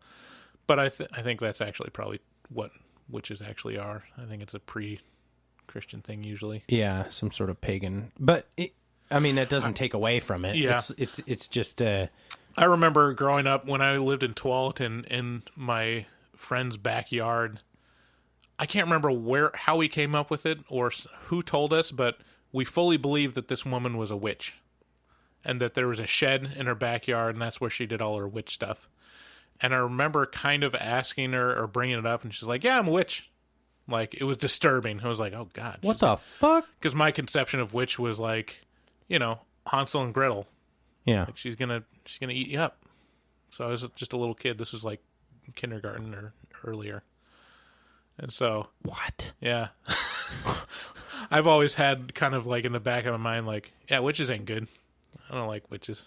But I think that's actually probably what witches actually are. I think it's a pre-Christian thing usually. Yeah, some sort of pagan. But that doesn't take away from it. Yeah. It's just... I remember growing up when I lived in Tualatin in my friend's backyard. I can't remember how we came up with it or who told us, but we fully believed that this woman was a witch. And that there was a shed in her backyard, and that's where she did all her witch stuff. And I remember kind of asking her or bringing it up, and she's like, yeah, I'm a witch. Like, it was disturbing. I was like, oh, God. What the fuck? Because my conception of witch was like, Hansel and Gretel. Yeah. Like she's gonna eat you up. So I was just a little kid. This was like kindergarten or earlier. And so... What? Yeah. I've always had kind of like in the back of my mind, like, yeah, witches ain't good. I don't like witches.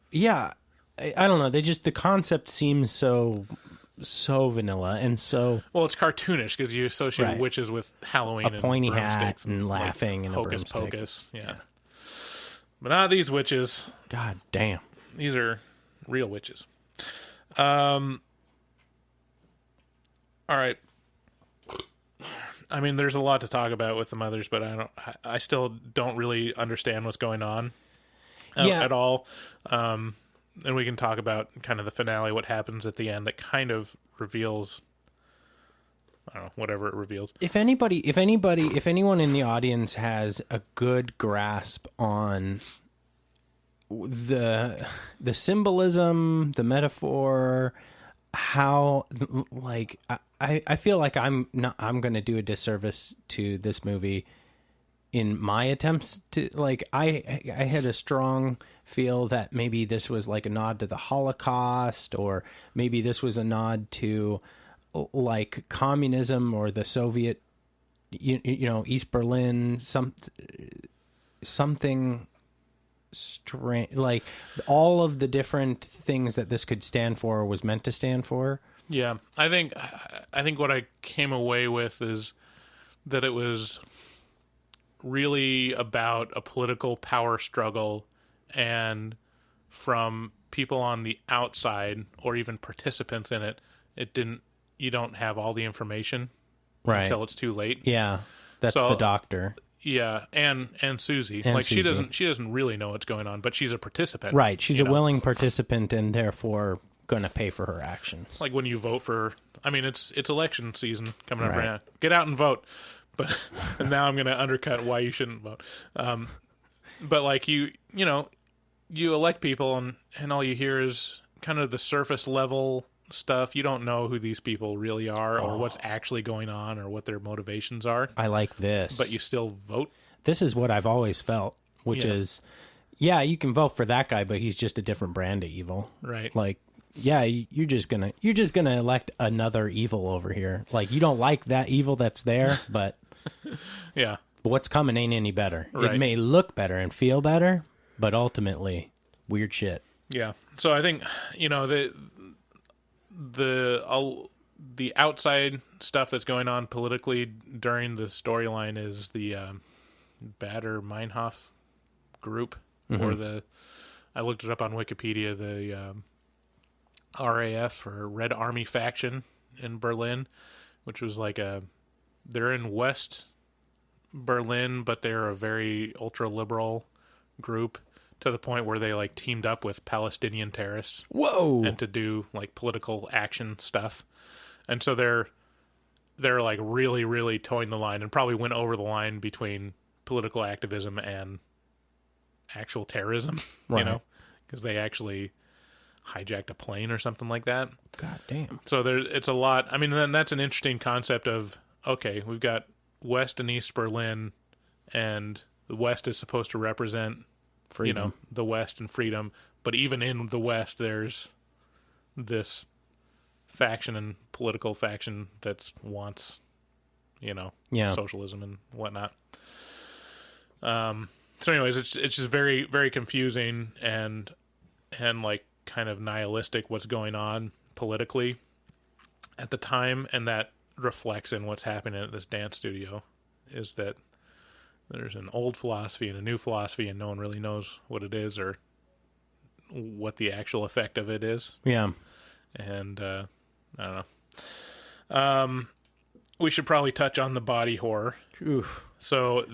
Yeah. I don't know. The concept seems so vanilla and so... Well, it's cartoonish because you associate witches with Halloween a pointy and hat and laughing like and hocus a broomstick. pocus. Yeah. But not these witches. God damn. These are real witches. All right. I mean, there's a lot to talk about with the mothers, but I still don't really understand what's going on at all. And we can talk about kind of the finale, what happens at the end that kind of reveals, I don't know, whatever it reveals. If anyone in the audience has a good grasp on the symbolism, the metaphor, how, like, I feel like I'm going to do a disservice to this movie in my attempts to, like, I had a strong feel that maybe this was like a nod to the Holocaust, or maybe this was a nod to like communism or the Soviet, you know, East Berlin, something strange, like all of the different things that this could stand for was meant to stand for. Yeah, I think what I came away with is that it was really about a political power struggle, and from people on the outside or even participants in it, you don't have all the information until it's too late. Yeah, that's the doctor. Yeah, and Susie. And like Susie. She doesn't really know what's going on, but she's a participant. Right, she's a willing participant and therefore going to pay for her actions. Like when you vote for, I mean, it's election season coming up right now. Get out and vote. But now I'm going to undercut why you shouldn't vote. But like you elect people and all you hear is kind of the surface level stuff. You don't know who these people really are or what's actually going on or what their motivations are. I like this. But you still vote. This is what I've always felt, which is, yeah, you can vote for that guy, but he's just a different brand of evil. Right. Like, yeah, you're just gonna elect another evil over here. Like, you don't like that evil that's there, but yeah, what's coming ain't any better. Right. It may look better and feel better, but ultimately, weird shit. Yeah. So I think, you know, the outside stuff that's going on politically during the storyline is the Bader Meinhof group, or I looked it up on Wikipedia, the RAF, or Red Army faction in Berlin, which was like they're in West Berlin, but they're a very ultra-liberal group to the point where they like teamed up with Palestinian terrorists. Whoa! And to do like political action stuff. And so they're like really, really towing the line, and probably went over the line between political activism and actual terrorism, you know, because they actually hijacked a plane or something like that. God damn. So it's a lot. I mean, then that's an interesting concept of, okay, we've got West and East Berlin, and the West is supposed to represent freedom. You know, the West and freedom, but even in the West, there's this faction and political faction that wants, you know, socialism and whatnot. So anyways, it's just very, very confusing and like kind of nihilistic what's going on politically at the time, and that reflects in what's happening at this dance studio, is that there's an old philosophy and a new philosophy, and no one really knows what it is or what the actual effect of it is. Yeah. And I don't know. We should probably touch on the body horror. Oof. So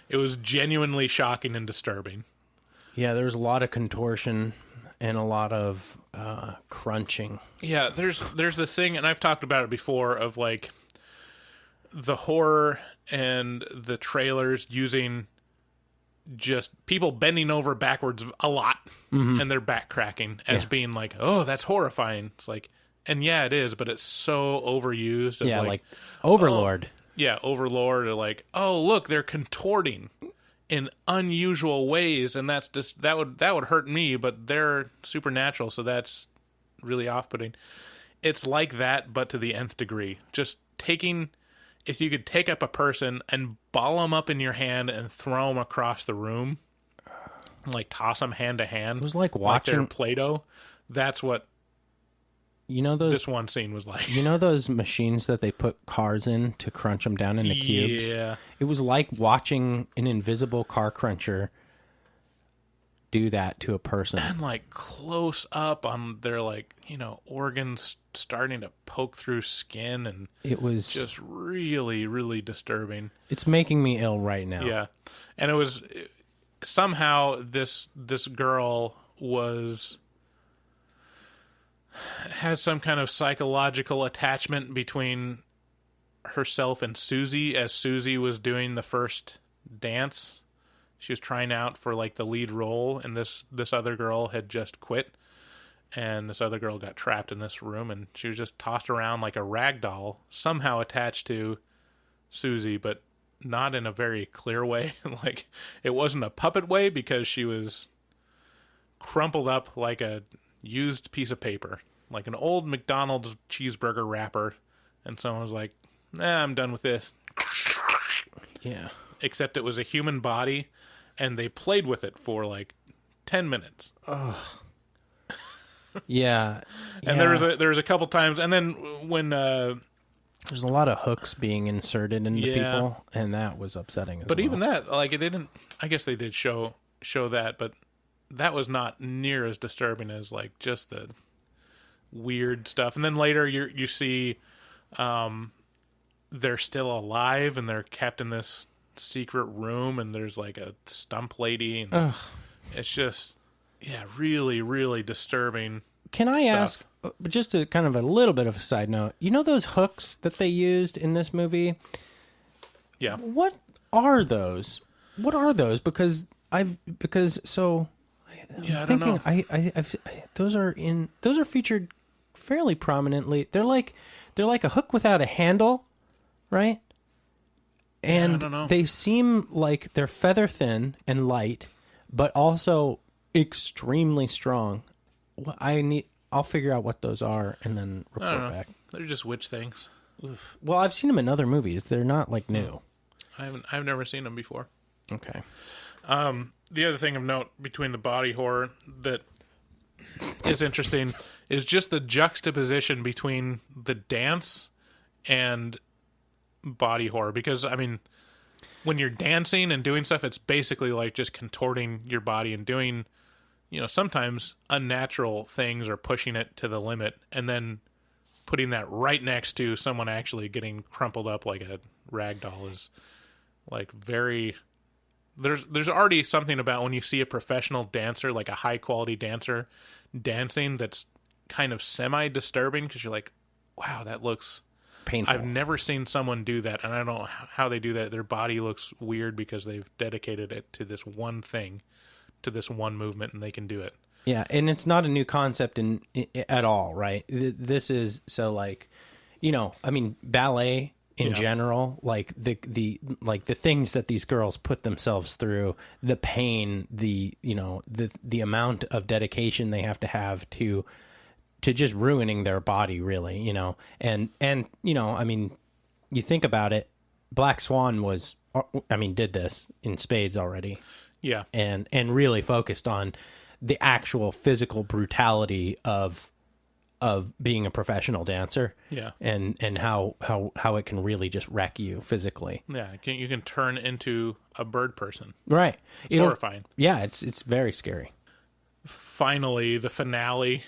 it was genuinely shocking and disturbing. Yeah, there was a lot of contortion and a lot of crunching. Yeah, there's the thing, and I've talked about it before, of like the horror and the trailers using just people bending over backwards a lot and their back cracking as being like, oh, that's horrifying. It's like, and yeah, it is, but it's so overused. Of like Overlord. Overlord, or like, oh, look, they're contorting in unusual ways, and that's just that would hurt me, but they're supernatural, so that's really off-putting. It's like that, but to the nth degree. Just taking, if you could take up a person and ball them up in your hand and throw them across the room, like toss them hand to hand. It was like watching they're Play-Doh. That's what this one scene was like. You know those machines that they put cars in to crunch them down into cubes? Yeah. It was like watching an invisible car cruncher do that to a person. And like close up on their like, organs starting to poke through skin, and it was just really, really disturbing. It's making me ill right now. Yeah. And it was somehow this girl has some kind of psychological attachment between herself and Susie, as Susie was doing the first dance. She was trying out for like the lead role, and this other girl had just quit, and this other girl got trapped in this room, and she was just tossed around like a rag doll, somehow attached to Susie, but not in a very clear way. Like, it wasn't a puppet way, because she was crumpled up like a used piece of paper, like an old McDonald's cheeseburger wrapper, and someone was like, I'm done with this. Yeah. Except it was a human body, and they played with it for like 10 minutes. Ugh. Yeah. And there was a couple times, and then when there's a lot of hooks being inserted into people, and that was upsetting as well. But even that, like, it didn't, I guess they did show that, but that was not near as disturbing as like just the weird stuff. And then later you see they're still alive, and they're kept in this secret room, and there's like a stump lady, and it's just really, really disturbing. Can I stuff. ask, just a kind of a little bit of a side note, those hooks that they used in this movie? Yeah. What are those? Because I don't know. Those are featured fairly prominently. They're like a hook without a handle, right? And I don't know. They seem like they're feather thin and light, but also extremely strong. I'll figure out what those are and then report back. They're just witch things. Oof. Well, I've seen them in other movies. They're not like new. I've never seen them before. Okay. The other thing of note between the body horror that is interesting is just the juxtaposition between the dance and body horror. Because, I mean, when you're dancing and doing stuff, it's basically like just contorting your body and doing, sometimes unnatural things or pushing it to the limit, and then putting that right next to someone actually getting crumpled up like a rag doll is like very... There's already something about when you see a professional dancer, like a high quality dancer, dancing that's kind of semi-disturbing, because you're like, wow, that looks painful. I've never seen someone do that, and I don't know how they do that. Their body looks weird because they've dedicated it to this one thing, to this one movement, and they can do it. Yeah, and it's not a new concept at all, right? This is ballet in general, like the things that these girls put themselves through, the pain, the amount of dedication they have to just ruining their body, really, and you think about it, Black Swan did this in spades already. Yeah. And really focused on the actual physical brutality of being a professional dancer. Yeah. And how it can really just wreck you physically. Yeah, you can turn into a bird person. Right. It's horrifying. Yeah, it's very scary. Finally, the finale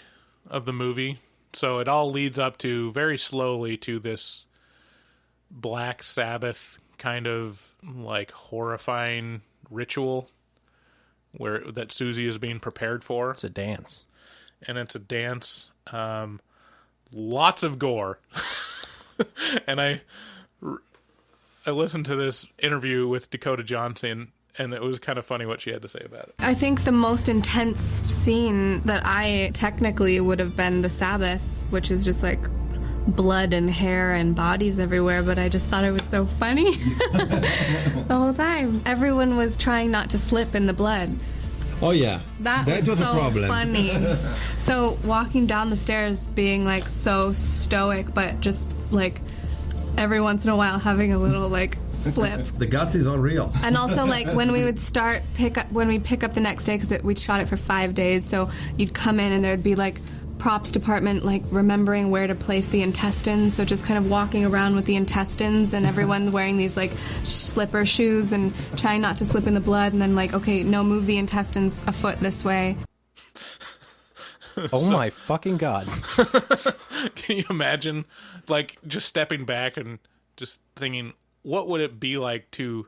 of the movie. So it all leads up to, very slowly, to this Black Sabbath kind of like horrifying ritual that Susie is being prepared for. It's a dance. And it's a dance. Lots of gore. And I listened to this interview with Dakota Johnson, and it was kind of funny what she had to say about it. I think the most intense scene that I technically would have been the Sabbath, which is just like blood and hair and bodies everywhere, but I just thought it was so funny the whole time. Everyone was trying not to slip in the blood. Oh yeah, that was so a problem. Funny. So walking down the stairs being like so stoic, but just like every once in a while having a little like slip. The guts is unreal. And also like when we would pick up the next day, because we shot it for 5 days, so you'd come in and there'd be like props department, like remembering where to place the intestines. So just kind of walking around with the intestines and everyone wearing these like slipper shoes and trying not to slip in the blood. And then like, okay, no, move the intestines a foot this way. Oh my fucking God. Can you imagine like just stepping back and just thinking, what would it be like to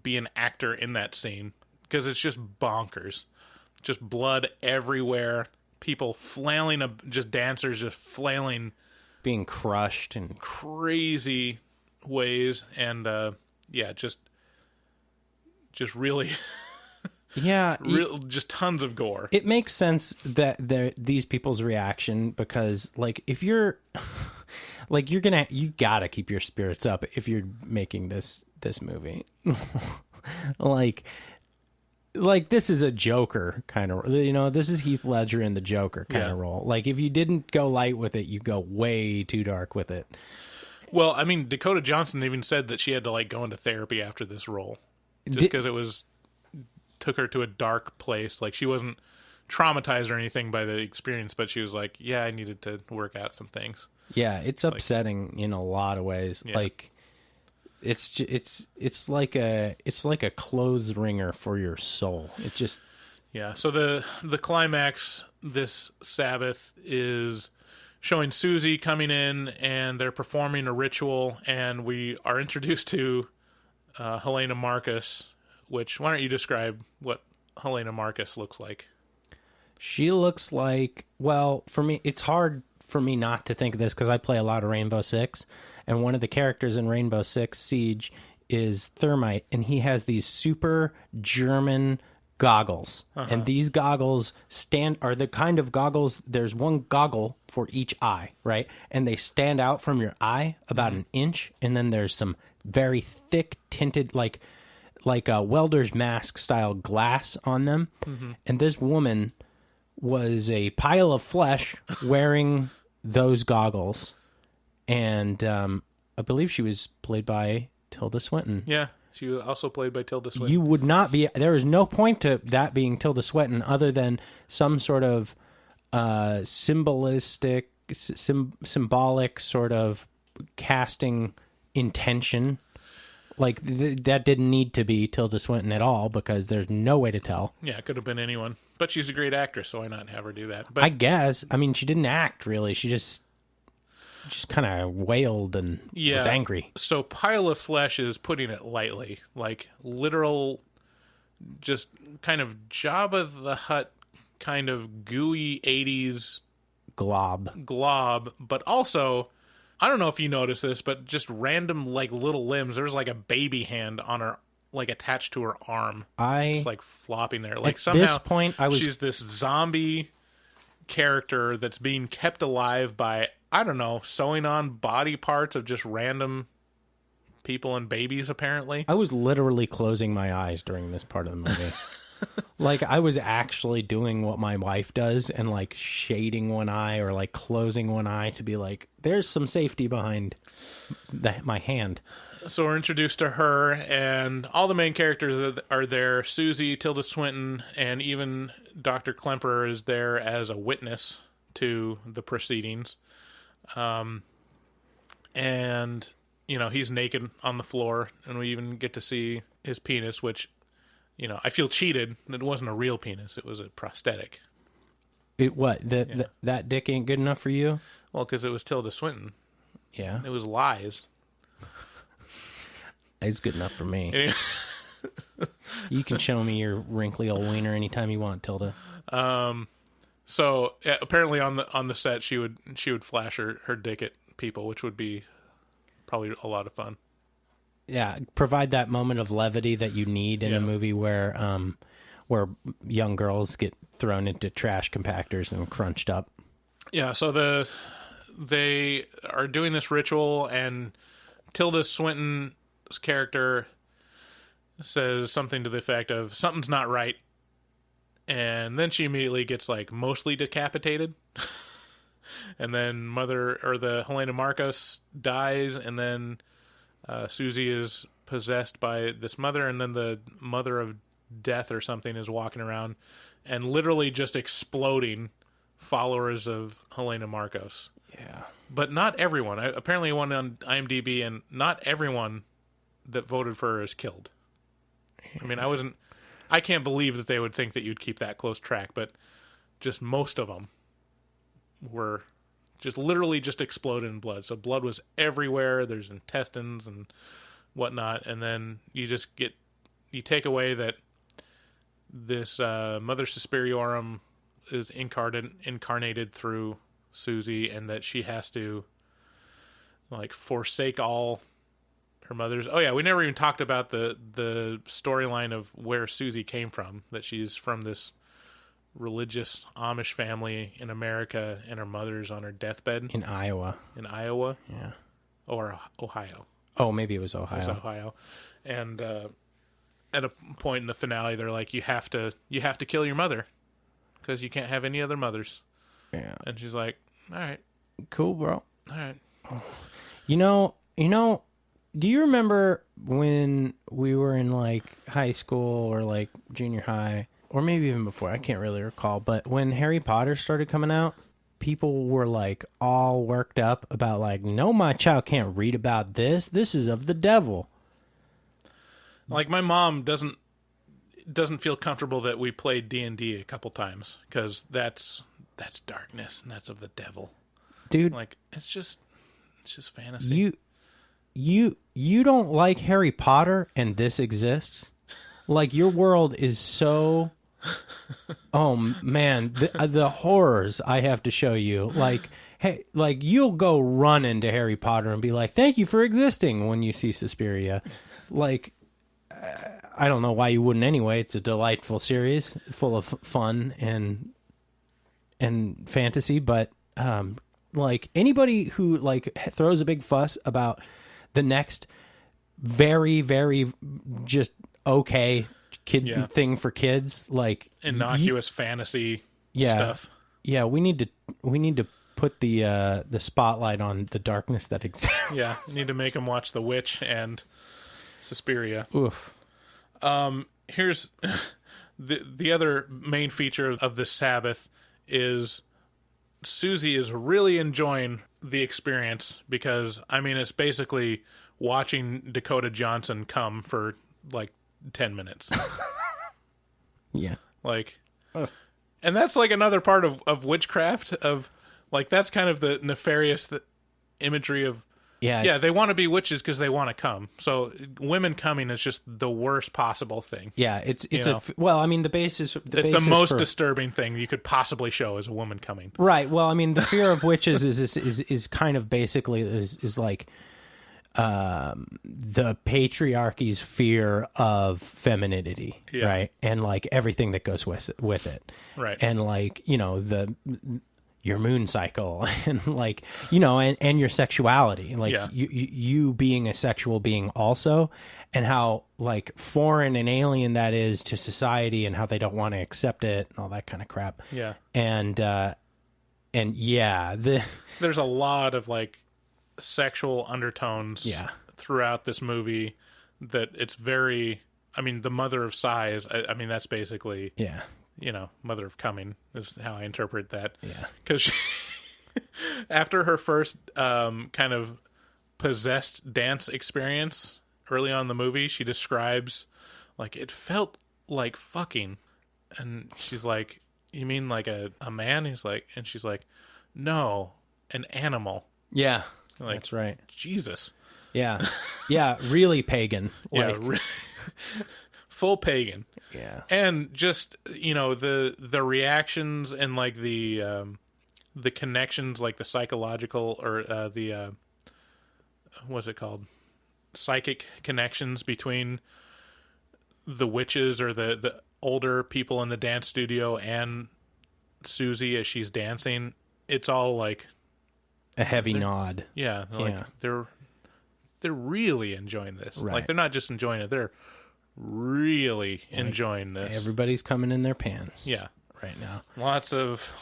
be an actor in that scene? Because it's just bonkers. Just blood everywhere. People flailing, just dancers just flailing. Being crushed in crazy ways. And, just really... Yeah, just tons of gore. It makes sense that these people's reaction, because like if you're like you gotta keep your spirits up if you're making this movie. like this is a Joker kind of, this is Heath Ledger in the Joker kind of role. Like if you didn't go light with it, you go way too dark with it. Well, I mean, Dakota Johnson even said that she had to like go into therapy after this role, just because it took her to a dark place. Like she wasn't traumatized or anything by the experience, but she was like, yeah, I needed to work out some things. Yeah, it's upsetting in a lot of ways. Yeah. Like it's like a clothes wringer for your soul. It just So the climax this Sabbath is showing Susie coming in and they're performing a ritual, and we are introduced to Helena Marcos. Which, why don't you describe what Helena Marcos looks like? She looks like, well, for me, it's hard for me not to think of this because I play a lot of Rainbow Six, and one of the characters in Rainbow Six Siege is Thermite, and he has these super German goggles. And these goggles are the kind of goggles, there's one goggle for each eye, right? And they stand out from your eye about an inch, and then there's some very thick tinted, like a welder's mask style glass on them. And this woman was a pile of flesh wearing those goggles. And I believe she was played by Tilda Swinton. Yeah, she was also played by Tilda Swinton. You would not be, there is no point to that being Tilda Swinton other than some sort of symbolic sort of casting intention. Like, that didn't need to be Tilda Swinton at all because there's no way to tell. Yeah, it could have been anyone. But she's a great actress, so why not have her do that? But I guess. I mean, she didn't act, really. She just kind of wailed and was angry. So pile of flesh is putting it lightly. Like, literal, just kind of Jabba the Hutt kind of gooey 80s... glob. But also... I don't know if you noticed this, but just random, like, little limbs. There's, like, a baby hand on her, like, attached to her arm. Just, like, flopping there. Like, somehow this point, she's this zombie character that's being kept alive by, I don't know, sewing on body parts of just random people and babies, apparently. I was literally closing my eyes during this part of the movie. Like, I was actually doing what my wife does and, like, shading one eye or, like, closing one eye to be like, there's some safety behind my hand. So we're introduced to her, and all the main characters are there. Susie, Tilda Swinton, and even Dr. Klemperer is there as a witness to the proceedings. And, he's naked on the floor, and we even get to see his penis, which... I feel cheated that it wasn't a real penis. It was a prosthetic. That dick ain't good enough for you? Well, because it was Tilda Swinton. Yeah. It was lies. It's good enough for me. You can show me your wrinkly old wiener anytime you want, Tilda. So apparently on the set, she would flash her dick at people, which would be probably a lot of fun. Yeah, provide that moment of levity that you need in a movie where young girls get thrown into trash compactors and crunched up. Yeah, so they are doing this ritual, and Tilda Swinton's character says something to the effect of, something's not right, and then she immediately gets, like, mostly decapitated. And then the Helena Marcos dies, and then... Susie is possessed by this mother, and then the mother of death or something is walking around and literally just exploding followers of Helena Marcos. Yeah. But not everyone. Apparently one on IMDb, and not everyone that voted for her is killed. I mean, I can't believe that they would think that you'd keep that close track, but just most of them were just literally just exploded in blood. So blood was everywhere. There's intestines and whatnot. And then you take away that this Mother Suspiriorum is incarnated through Susie, and that she has to like forsake all her mothers. Oh yeah, we never even talked about the storyline of where Susie came from, that she's from this religious Amish family in America, and her mother's on her deathbed in Iowa. Yeah. Or Ohio. Oh, maybe it was Ohio. It was Ohio. And at a point in the finale, they're like, you have to kill your mother because you can't have any other mothers. Yeah. And she's like, all right. Cool, bro. All right. You know, do you remember when we were in like high school or like junior high, or maybe even before, I can't really recall, but when Harry Potter started coming out, people were like all worked up about like, no, my child can't read about this. This is of the devil. Like my mom doesn't feel comfortable that we played D&D a couple times because that's darkness and that's of the devil. Dude, like it's just fantasy. You don't like Harry Potter and this exists? Like your world is so oh man, the horrors I have to show you. Like, hey, like you'll go run into Harry Potter and be like, "Thank you for existing" when you see Suspiria. Like, I don't know why you wouldn't anyway. It's a delightful series full of fun and fantasy, but like anybody who like throws a big fuss about the next very, very just okay kid thing for kids, like innocuous fantasy stuff. Yeah, we need to put the spotlight on the darkness that exists. Yeah, you need to make them watch The Witch and Suspiria. Oof. Here's the other main feature of the Sabbath is Susie is really enjoying the experience because, I mean, it's basically watching Dakota Johnson come for like 10 minutes. Yeah. Like, and that's like another part of witchcraft, of like, that's kind of the nefarious imagery of, they want to be witches because they want to come. So women coming is just the worst possible thing. Yeah, it's well, I mean, the basis the most disturbing thing you could possibly show is a woman coming. Right. Well, I mean, the fear of witches is kind of basically is like the patriarchy's fear of femininity, right? And like everything that goes with it. Right. And like, you know, your moon cycle and like, you know, and your sexuality, like you being a sexual being also, and how like foreign and alien that is to society and how they don't want to accept it and all that kind of crap. Yeah. And yeah, there's a lot of like sexual undertones throughout this movie that it's very, I mean, the mother of sighs, I mean, that's basically, you know, mother of coming is how I interpret that. Yeah. Because after her first kind of possessed dance experience early on in the movie, she describes, like, it felt like fucking. And she's like, you mean like a man? He's like, and she's like, no, an animal. Yeah. Like, that's right. Jesus. Yeah. Yeah. Really pagan. Like, full pagan. Yeah. And just, you know, the reactions and like the connections, like the psychological or the what's it called? Psychic connections between the witches or the older people in the dance studio and Susie as she's dancing. It's all like a heavy nod. Yeah. Like they're really enjoying this. Right. Like they're not just enjoying it, they're really enjoying this. Everybody's coming in their pants. Yeah. Right now. Lots of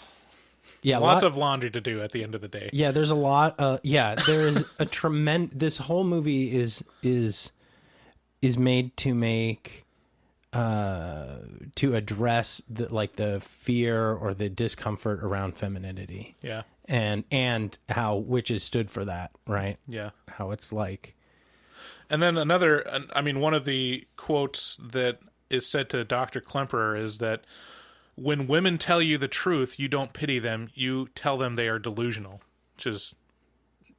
laundry to do at the end of the day. Yeah, there's a lot there is a tremendous, this whole movie is made to make to address the fear or the discomfort around femininity. Yeah. And how witches stood for that, right? Yeah. How it's like. And then one of the quotes that is said to Dr. Klemperer is that when women tell you the truth, you don't pity them, you tell them they are delusional, which is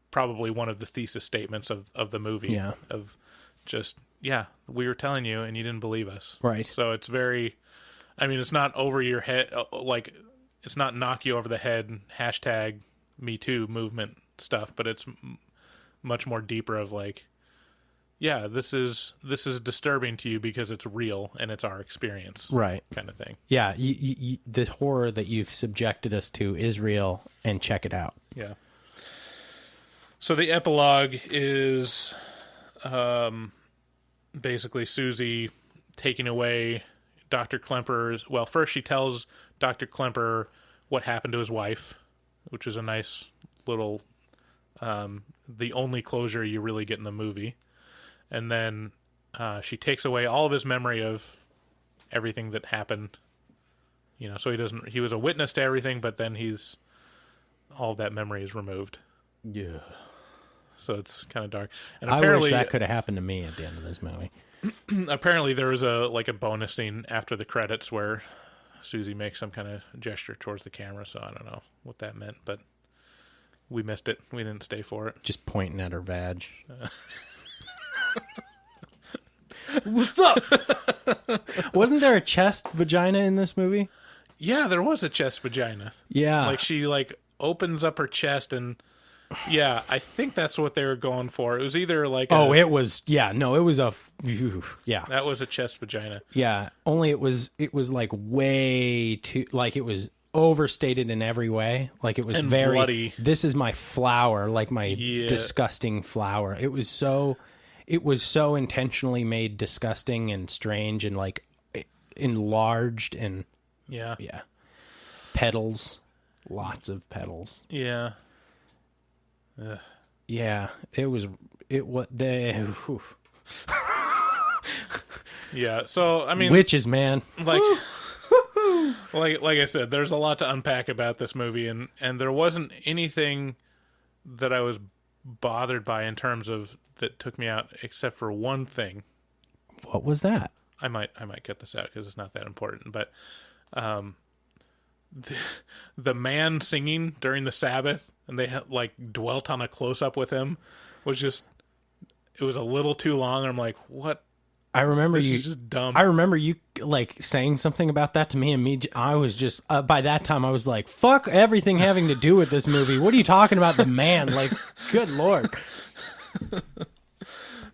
probably one of the thesis statements of the movie. Yeah. Of just, we were telling you and you didn't believe us. Right. So it's very, it's not over your head, it's not knock you over the head, hashtag Me Too movement stuff, but it's much more deeper of this is disturbing to you because it's real and it's our experience, right? Kind of thing. Yeah, the horror that you've subjected us to is real, and check it out. Yeah. So the epilogue is basically Susie taking away Dr. Klemperer's. Well, first she tells Dr. Klemperer what happened to his wife, which is a nice little, the only closure you really get in the movie. And then she takes away all of his memory of everything that happened. So he was a witness to everything, but then all of that memory is removed. Yeah. So it's kind of dark. And I apparently, wish that could have happened to me at the end of this movie. Apparently there was a bonus scene after the credits where Susie makes some kind of gesture towards the camera. So I don't know what that meant, but we missed it. We didn't stay for it. Just pointing at her vag. What's up? Wasn't there a chest vagina in this movie? Yeah, there was a chest vagina. Yeah. She opens up her chest and I think that's what they were going for. It was either it was yeah. That was a chest vagina. Yeah, only it was way too it was overstated in every way. It was and very bloody. This is my flower, my disgusting flower. It was so intentionally made disgusting and strange and enlarged and yeah. Petals, lots of petals. Yeah. Ugh. Yeah, it was they. Yeah, so witches, man. Like I said, there's a lot to unpack about this movie, and there wasn't anything that I was bothered by in terms of that took me out, except for one thing. What was that? I might cut this out because it's not that important, but the man singing during the Sabbath, and they dwelt on a close up with him, was just, it was a little too long. And I'm like, what? I remember this is just dumb. I remember you saying something about that to me, and I was just by that time I was like, fuck everything having to do with this movie. What are you talking about? The man, good Lord.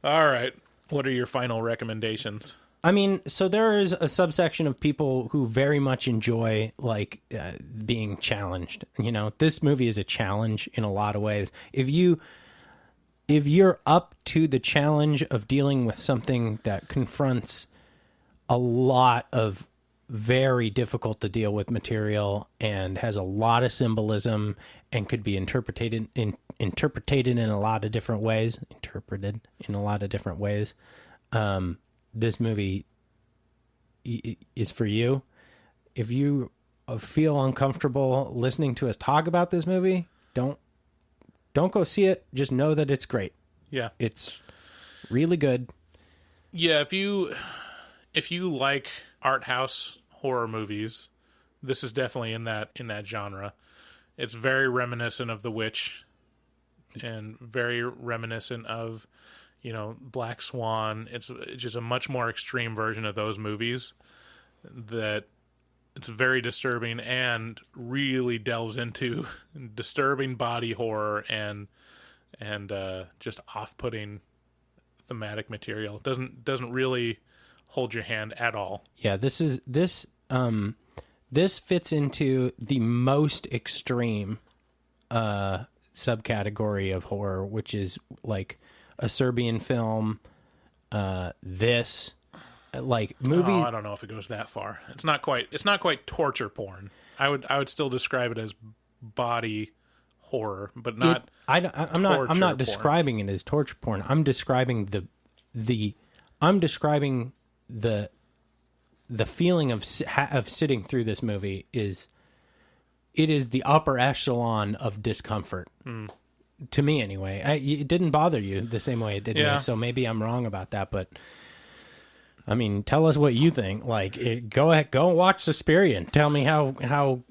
All right, what are your final recommendations? So there is a subsection of people who very much enjoy being challenged. This movie is a challenge in a lot of ways. If you're up to the challenge of dealing with something that confronts a lot of very difficult to deal with material and has a lot of symbolism and could be interpreted in a lot of different ways, this movie is for you. If you feel uncomfortable listening to us talk about this movie, don't go see it. Just know that it's great. Yeah. It's really good. Yeah, if you like art house horror movies, this is definitely in that genre. It's very reminiscent of The Witch and very reminiscent of Black Swan. It's just a much more extreme version of those movies that it's very disturbing and really delves into disturbing body horror and just off-putting thematic material. It doesn't really hold your hand at all. Yeah, this fits into the most extreme subcategory of horror, which is a Serbian film, movies. Oh, I don't know if it goes that far. It's not quite torture porn. I would still describe it as body horror, but not. I'm not describing it as torture porn. I'm describing the the feeling of sitting through this movie is the upper echelon of discomfort. To me, anyway. It didn't bother you the same way it did me, so maybe I'm wrong about that, but I mean, tell us what you think. Like, go ahead, go and watch Suspiria and tell me how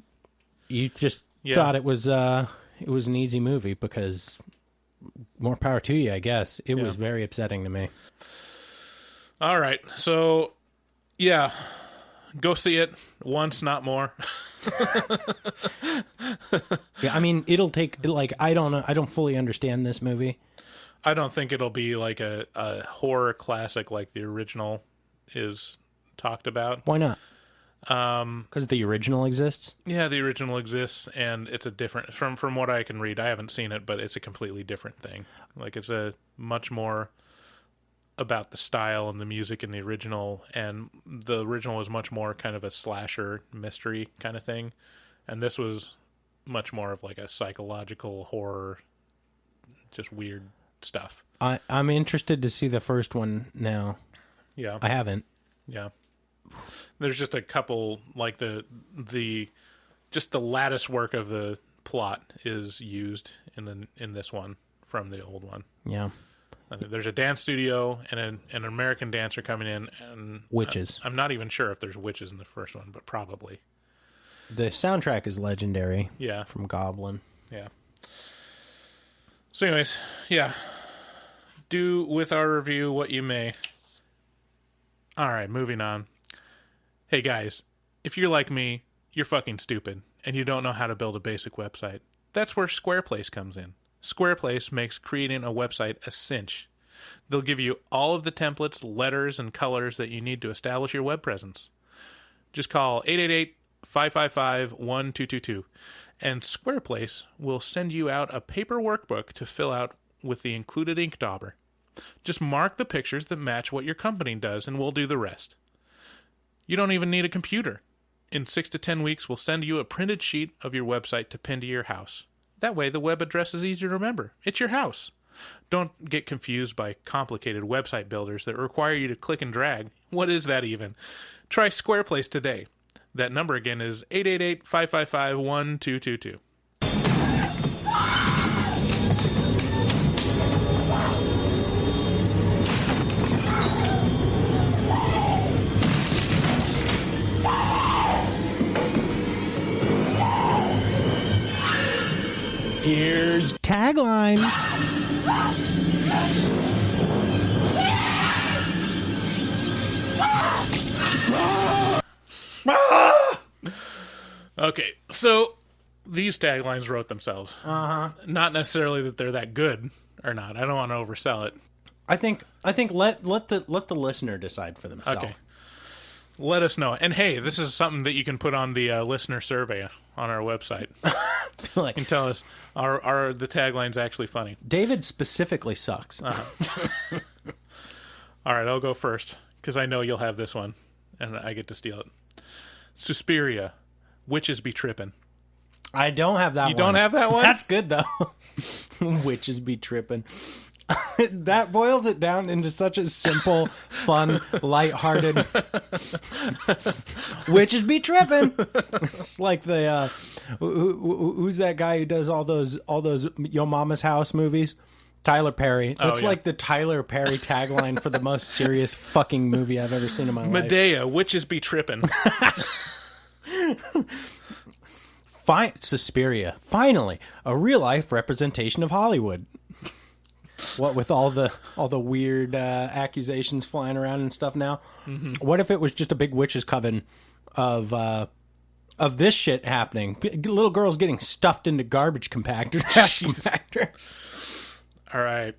you just thought it was an easy movie, because more power to you, I guess. It was very upsetting to me. All right, so yeah, go see it once, not more. Yeah, I mean, it'll take, like, I don't fully understand this movie. I don't think it'll be like a horror classic like the original is talked about. Why not? Because the original exists? Yeah, the original exists, and it's a different, from what I can read, I haven't seen it, but it's a completely different thing. Like, it's a much more about the style and the music in the original, and the original was much more kind of a slasher mystery kind of thing, and this was much more of like a psychological horror, just weird stuff. I'm interested to see the first one now. Yeah. I haven't. Yeah. There's just a couple, like the lattice work of the plot is used in this one from the old one. Yeah. There's a dance studio and an American dancer coming in, and witches. I'm not even sure if there's witches in the first one, but probably. The soundtrack is legendary. Yeah. From Goblin. Yeah. So anyways, yeah. Do with our review what you may. All right, moving on. Hey guys, if you're like me, you're fucking stupid, and you don't know how to build a basic website. That's where Squareplace comes in. Squareplace makes creating a website a cinch. They'll give you all of the templates, letters, and colors that you need to establish your web presence. Just call 888-555-1222, and Squareplace will send you out a paper workbook to fill out with the included ink dauber. Just mark the pictures that match what your company does, and we'll do the rest. You don't even need a computer. In 6 to 10 weeks, we'll send you a printed sheet of your website to pin to your house. That way, the web address is easier to remember. It's your house. Don't get confused by complicated website builders that require you to click and drag. What is that even? Try Squareplace today. That number again is 888-555-1222. Here's taglines. Okay, so these taglines wrote themselves. Not necessarily that they're that good or not. I don't want to oversell it. I think let the listener decide for themselves. Okay. Let us know. And hey, this is something that you can put on the listener survey on our website. Like, and tell us, are the taglines actually funny? David specifically sucks. Uh-huh. All right, I'll go first, because I know you'll have this one, and I get to steal it. Suspiria, witches be trippin'. I don't have that one. You don't have that one? That's good, though. Witches be trippin'. That boils it down into such a simple, fun, lighthearted. Witches be trippin'. It's like the who's that guy who does all those Yo Mama's House movies? Tyler Perry. That's like the Tyler Perry tagline for the most serious fucking movie I've ever seen in my life. Medea, witches be trippin'. Suspiria, finally, a real life representation of Hollywood. What with all the weird accusations flying around and stuff now? Mm-hmm. What if it was just a big witches coven of this shit happening? Little girls getting stuffed into garbage compactors. All right,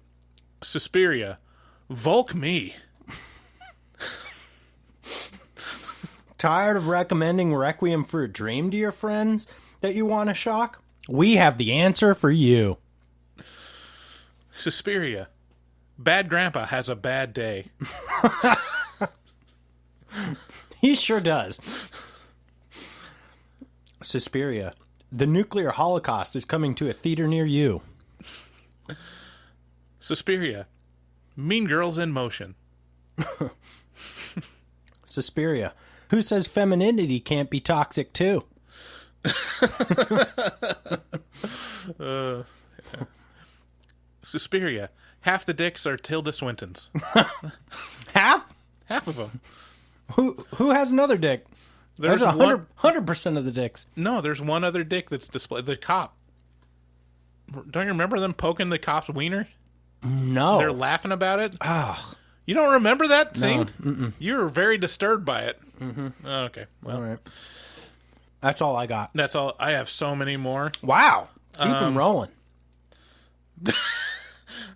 Suspiria, Volk me. Tired of recommending Requiem for a Dream to your friends that you want to shock? We have the answer for you. Suspiria, bad grandpa has a bad day. He sure does. Suspiria, the nuclear holocaust is coming to a theater near you. Suspiria, Mean Girls in Motion. Suspiria, Who says femininity can't be toxic too? Suspiria. Half the dicks are Tilda Swinton's. Half? Half of them. Who has another dick? There's 100% of the dicks. No, there's one other dick that's displayed. The cop. Don't you remember them poking the cop's wiener? No. They're laughing about it? Oh. You don't remember that scene? No. You were very disturbed by it. Mm-hmm. Okay. Well, all right. That's all I got. That's all. I have so many more. Wow. Keep them rolling.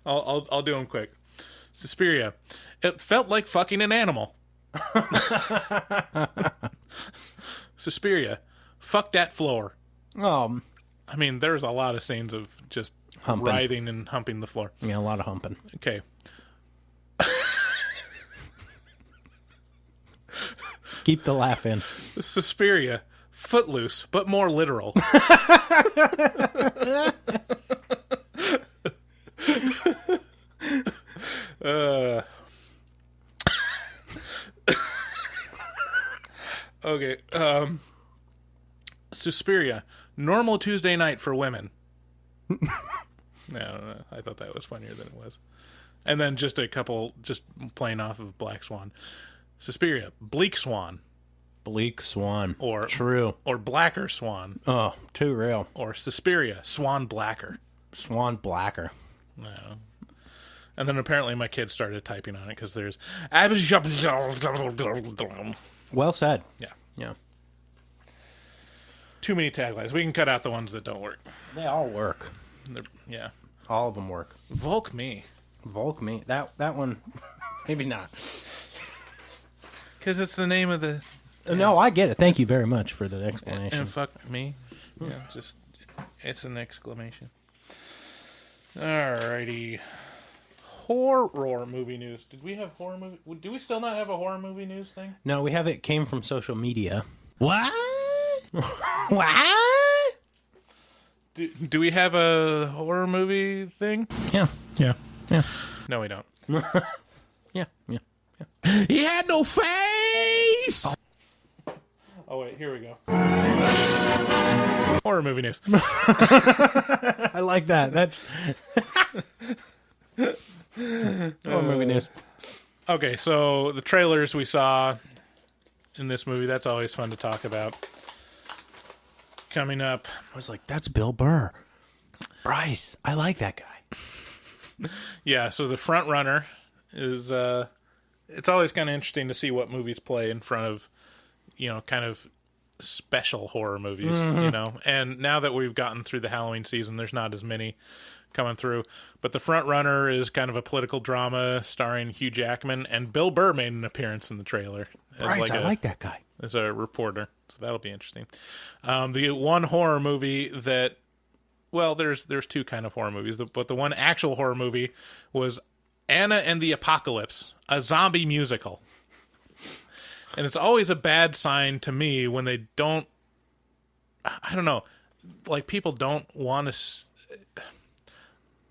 I'll do them quick. Suspiria. It felt like fucking an animal. Suspiria. Fuck that floor. I mean, there's a lot of scenes of just humping. writhing and humping the floor. Yeah, a lot of humping. Okay. Keep the laugh in. Suspiria. Footloose, but more literal. Okay. Suspiria. Normal Tuesday night for women. No, I thought that was funnier than it was. And then just a couple, just playing off of Black Swan. Suspiria. Bleak Swan. Bleak Swan. Or True. Or Blacker Swan. Oh, too real. Or Suspiria. Swan Blacker. Swan Blacker. No. And then apparently my kids started typing on it because there's... Well said. Yeah. Yeah. Too many taglines. We can cut out the ones that don't work. They all work. Yeah. All of them work. Volk me. Volk me. That one, maybe not. Because it's the name of the... No, I get it. Thank you very much for the explanation. And fuck me. Yeah, just... It's an exclamation. Alrighty. Horror movie news. Did we have horror movie? Do we still not have a horror movie news thing? No, we have it came from social media. What? What? Do we have a horror movie thing? Yeah. No, we don't. Yeah. He had no face! Oh, wait, here we go. Horror movie news. I like that. That's... horror movie news. Okay, so the trailers we saw in this movie, that's always fun to talk about. Coming up. I was like, that's Bill Burr. Bryce, I like that guy. Yeah, so the front runner is... it's always kind of interesting to see what movies play in front of, kind of special horror movies, And now that we've gotten through the Halloween season, there's not as many coming through. But the front runner is kind of a political drama starring Hugh Jackman, and Bill Burr made an appearance in the trailer. Bryce, I like that guy. As a reporter, so that'll be interesting. The one horror movie that... Well, there's two kind of horror movies, but the one actual horror movie was Anna and the Apocalypse, a zombie musical. And it's always a bad sign to me when they don't... I don't know. Like, people don't want to...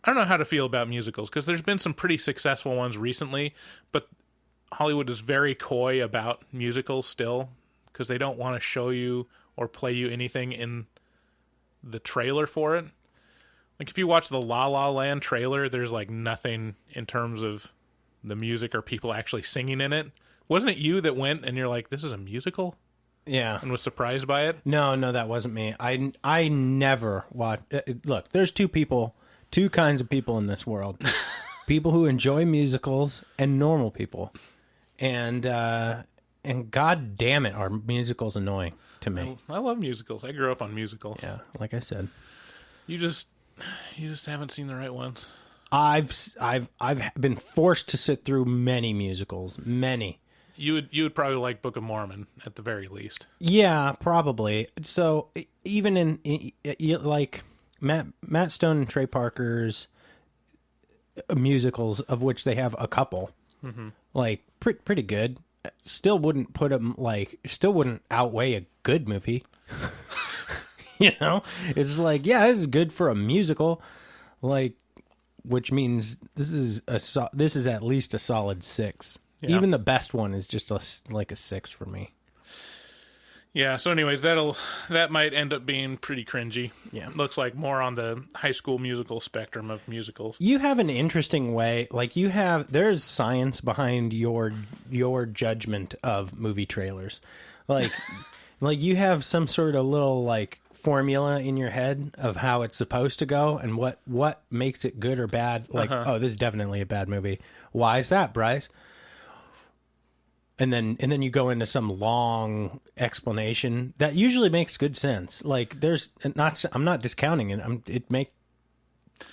I don't know how to feel about musicals, because there's been some pretty successful ones recently, but Hollywood is very coy about musicals still, because they don't want to show you or play you anything in the trailer for it. Like, if you watch the La La Land trailer, there's like nothing in terms of the music or people actually singing in it. Wasn't it you that went and you're like, this is a musical? Yeah. And was surprised by it? No, that wasn't me. I never watch... Look, there's two kinds of people in this world. People who enjoy musicals and normal people. And god damn it, are musicals annoying to me. I love musicals. I grew up on musicals. Yeah, like I said. You just haven't seen the right ones. I've been forced to sit through many musicals. Many. You would probably like Book of Mormon at the very least. Yeah, probably. So even in like Matt Stone and Trey Parker's musicals, of which they have a couple, like pretty good. Still wouldn't outweigh a good movie. It's like, yeah, this is good for a musical, like, which means this is at least a solid 6. Yeah. Even the best one is just like a 6 for me. Yeah, so anyways, that might end up being pretty cringy. Yeah. Looks like more on the High School Musical spectrum of musicals. You have an interesting way, like there's science behind your judgment of movie trailers. Like like you have some sort of little like formula in your head of how it's supposed to go and what makes it good or bad. Like, oh, this is definitely a bad movie. Why is that, Bryce? And then you go into some long explanation that usually makes good sense. Like I'm not discounting it.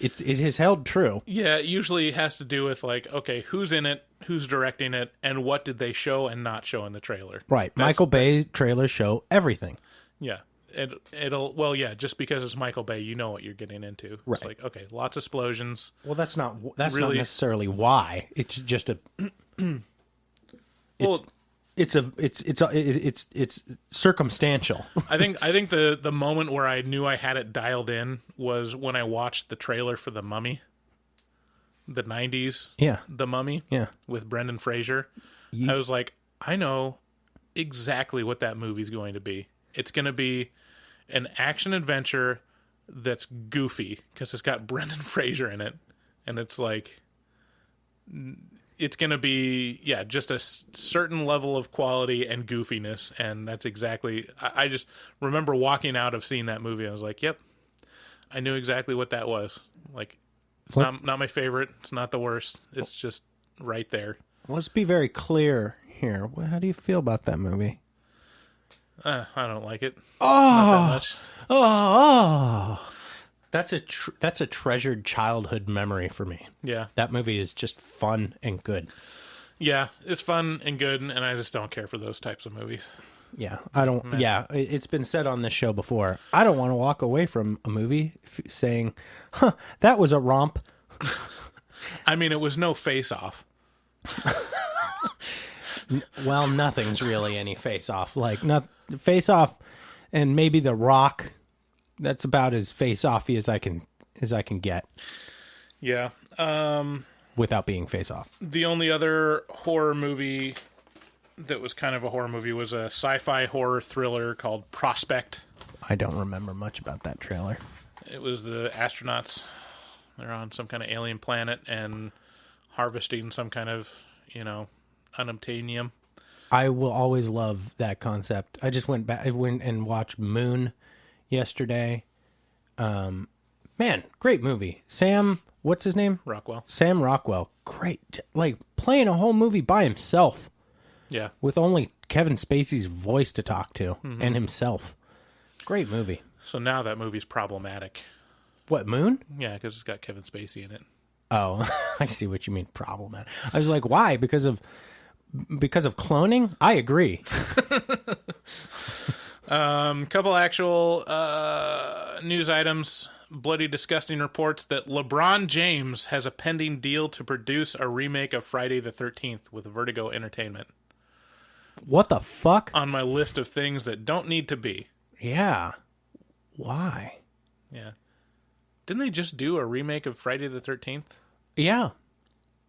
It has held true. Yeah, it usually has to do with like, okay, who's in it, who's directing it, and what did they show and not show in the trailer. Right. Michael Bay trailers show everything. Yeah. Yeah, just because it's Michael Bay, you know what you're getting into. Right. It's like, okay, lots of explosions. Well, that's not Really? not necessarily why. It's just a Well, it's circumstantial. I think the moment where I knew I had it dialed in was when I watched the trailer for The Mummy, the 90s. Yeah. The Mummy. Yeah. With Brendan Fraser. I was like, I know exactly what that movie's going to be. It's going to be an action adventure that's goofy because it's got Brendan Fraser in it, and it's like, it's going to be, just a certain level of quality and goofiness, and that's exactly... I just remember walking out of seeing that movie, I was like, yep, I knew exactly what that was. Like, it's not my favorite, it's not the worst, it's just right there. Let's be very clear here. How do you feel about that movie? I don't like it. Not that much. Oh, that's a treasured childhood memory for me. Yeah. That movie is just fun and good. Yeah, it's fun and good, and I just don't care for those types of movies. Yeah, I don't. Man. Yeah, it's been said on this show before. I don't want to walk away from a movie saying, "Huh, that was a romp." I mean, it was no Face Off. Well, nothing's really any Face Off. Like Face Off, and maybe The Rock. That's about as Face Offy as I can get. Yeah. Without being Face Off. The only other horror movie that was kind of a horror movie was a sci-fi horror thriller called Prospect. I don't remember much about that trailer. It was the astronauts. They're on some kind of alien planet and harvesting some kind of, unobtainium. I will always love that concept. I just went and watched Moon yesterday. Man, great movie. Sam, what's his name? Rockwell. Sam Rockwell. Great. Like, playing a whole movie by himself. Yeah. With only Kevin Spacey's voice to talk to and himself. Great movie. So now that movie's problematic. What, Moon? Yeah, because it's got Kevin Spacey in it. Oh, I see what you mean, problematic. I was like, why? Because of cloning? I agree. Couple actual news items. Bloody Disgusting reports that LeBron James has a pending deal to produce a remake of Friday the 13th with Vertigo Entertainment. What the fuck? On my list of things that don't need to be. Yeah. Why? Yeah. Didn't they just do a remake of Friday the 13th? Yeah.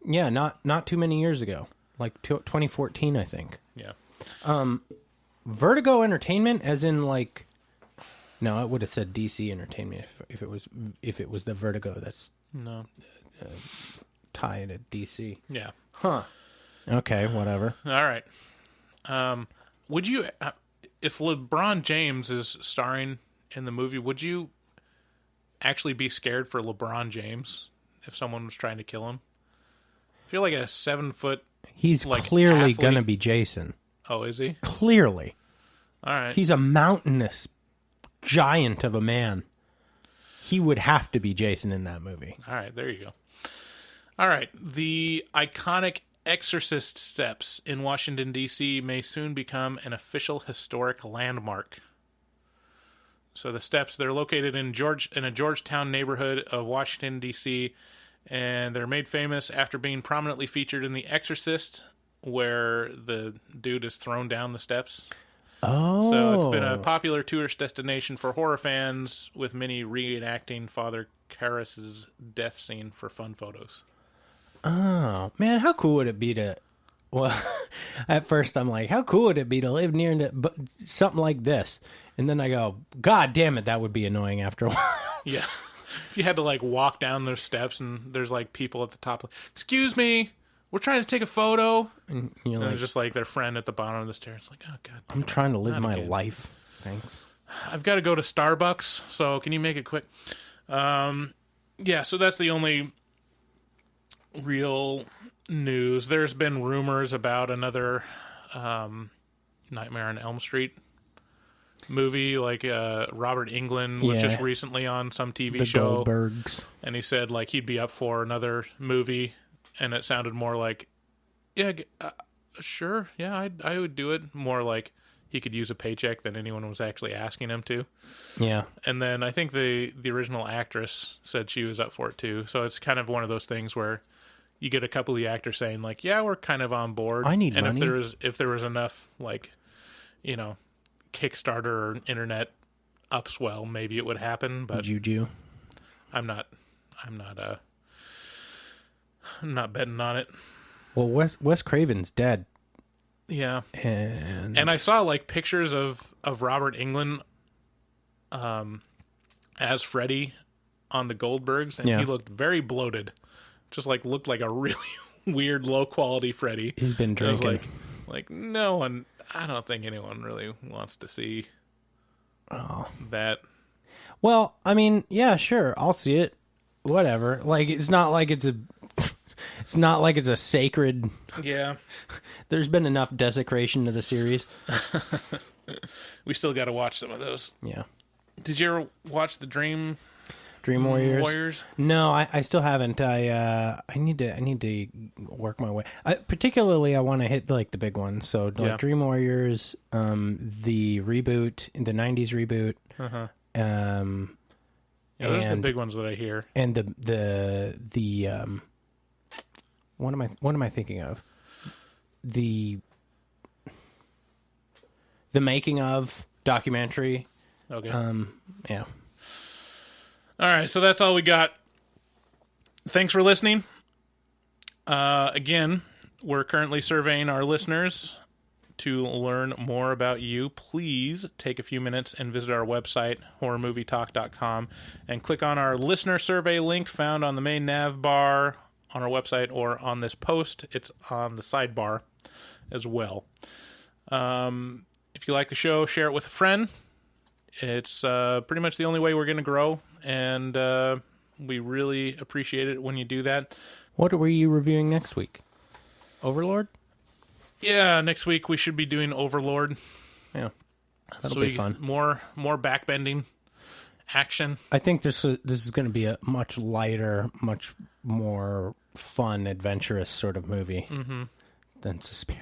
Yeah, not too many years ago. Like 2014, I think. Yeah. Vertigo Entertainment, as in like... No, I would have said DC Entertainment if it was the Vertigo that's tied at DC. Yeah. Huh. Okay, whatever. All right. Would you, if LeBron James is starring in the movie, would you actually be scared for LeBron James if someone was trying to kill him? I feel like a 7-foot. He's like, clearly athlete. gonna be Jason. Oh, is he? Clearly. All right. He's a mountainous giant of a man. He would have to be Jason in that movie. All right, there you go. All right, the iconic Exorcist steps in Washington, D.C. may soon become an official historic landmark. So the steps, they're located in a Georgetown neighborhood of Washington, D.C., and they're made famous after being prominently featured in The Exorcist, where the dude is thrown down the steps. Oh. So it's been a popular tourist destination for horror fans, with many reenacting Father Karras' death scene for fun photos. Oh, man, how cool would it be to... Well, At first, I'm like, how cool would it be to live near something like this? And then I go, God damn it, that would be annoying after a while. Yeah. If you had to, like, walk down those steps and there's, like, people at the top, like, excuse me, we're trying to take a photo. And you're like, it's just, like, their friend at the bottom of the stairs. Like, oh, God. I'm trying to live my life. Thanks. I've got to go to Starbucks, so can you make it quick? Yeah, so that's the only real news. There's been rumors about another Nightmare on Elm Street movie. Like Robert Englund was just recently on some TV show. The Goldbergs. And he said like he'd be up for another movie, and it sounded more like, yeah, sure, yeah, I would do it. More like he could use a paycheck than anyone was actually asking him to. Yeah. And then I think the original actress said she was up for it too. So it's kind of one of those things where you get a couple of the actors saying like, yeah, we're kind of on board. I need money. And if there was enough like, you know, Kickstarter or internet upswell, maybe it would happen. But Juju. I'm not betting on it. Well, Wes Craven's dead. Yeah. And I saw like pictures of Robert Englund as Freddy on the Goldbergs, and he looked very bloated. Just like looked like a really weird low quality Freddy. He's been drinking. Like no one, I don't think anyone really wants to see that. Well, I mean, yeah, sure, I'll see it. Whatever. Like it's not like it's a sacred. Yeah. There's been enough desecration to the series. We still got to watch some of those. Yeah. Did you ever watch the Dream Warriors? No, I still haven't. I need to work my way. Particularly, I want to hit like the big ones. So like Dream Warriors, the reboot, the '90s reboot. Uh-huh. Those are the big ones that I hear. And the what am I thinking of? The making of documentary. Okay. Yeah. All right, so that's all we got. Thanks for listening. Again, we're currently surveying our listeners to learn more about you. Please take a few minutes and visit our website, horrormovietalk.com, and click on our listener survey link found on the main nav bar on our website or on this post. It's on the sidebar as well. If you like the show, share it with a friend. It's pretty much the only way we're going to grow, and we really appreciate it when you do that. What were you reviewing next week? Overlord? Yeah, next week we should be doing Overlord. Yeah, that'll be fun. More backbending action. I think this is going to be a much lighter, much more fun, adventurous sort of movie than Suspiria.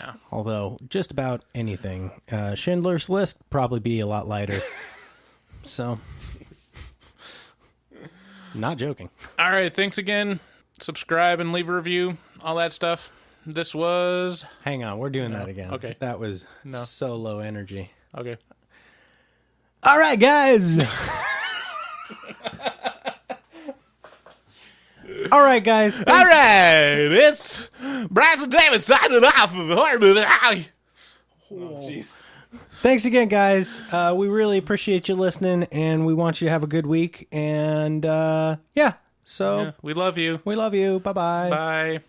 Yeah. Although, just about anything. Schindler's List probably be a lot lighter. So, not joking. All right, thanks again. Subscribe and leave a review, all that stuff. This was... Hang on, we're doing that again. Okay. That was so low energy. Okay. All right, guys. All right, guys. All right, it's Bryson David signing off of the horror movie. Oh, jeez. Thanks again, guys. We really appreciate you listening, and we want you to have a good week. And, so... we love you. We love you. Bye-bye. Bye.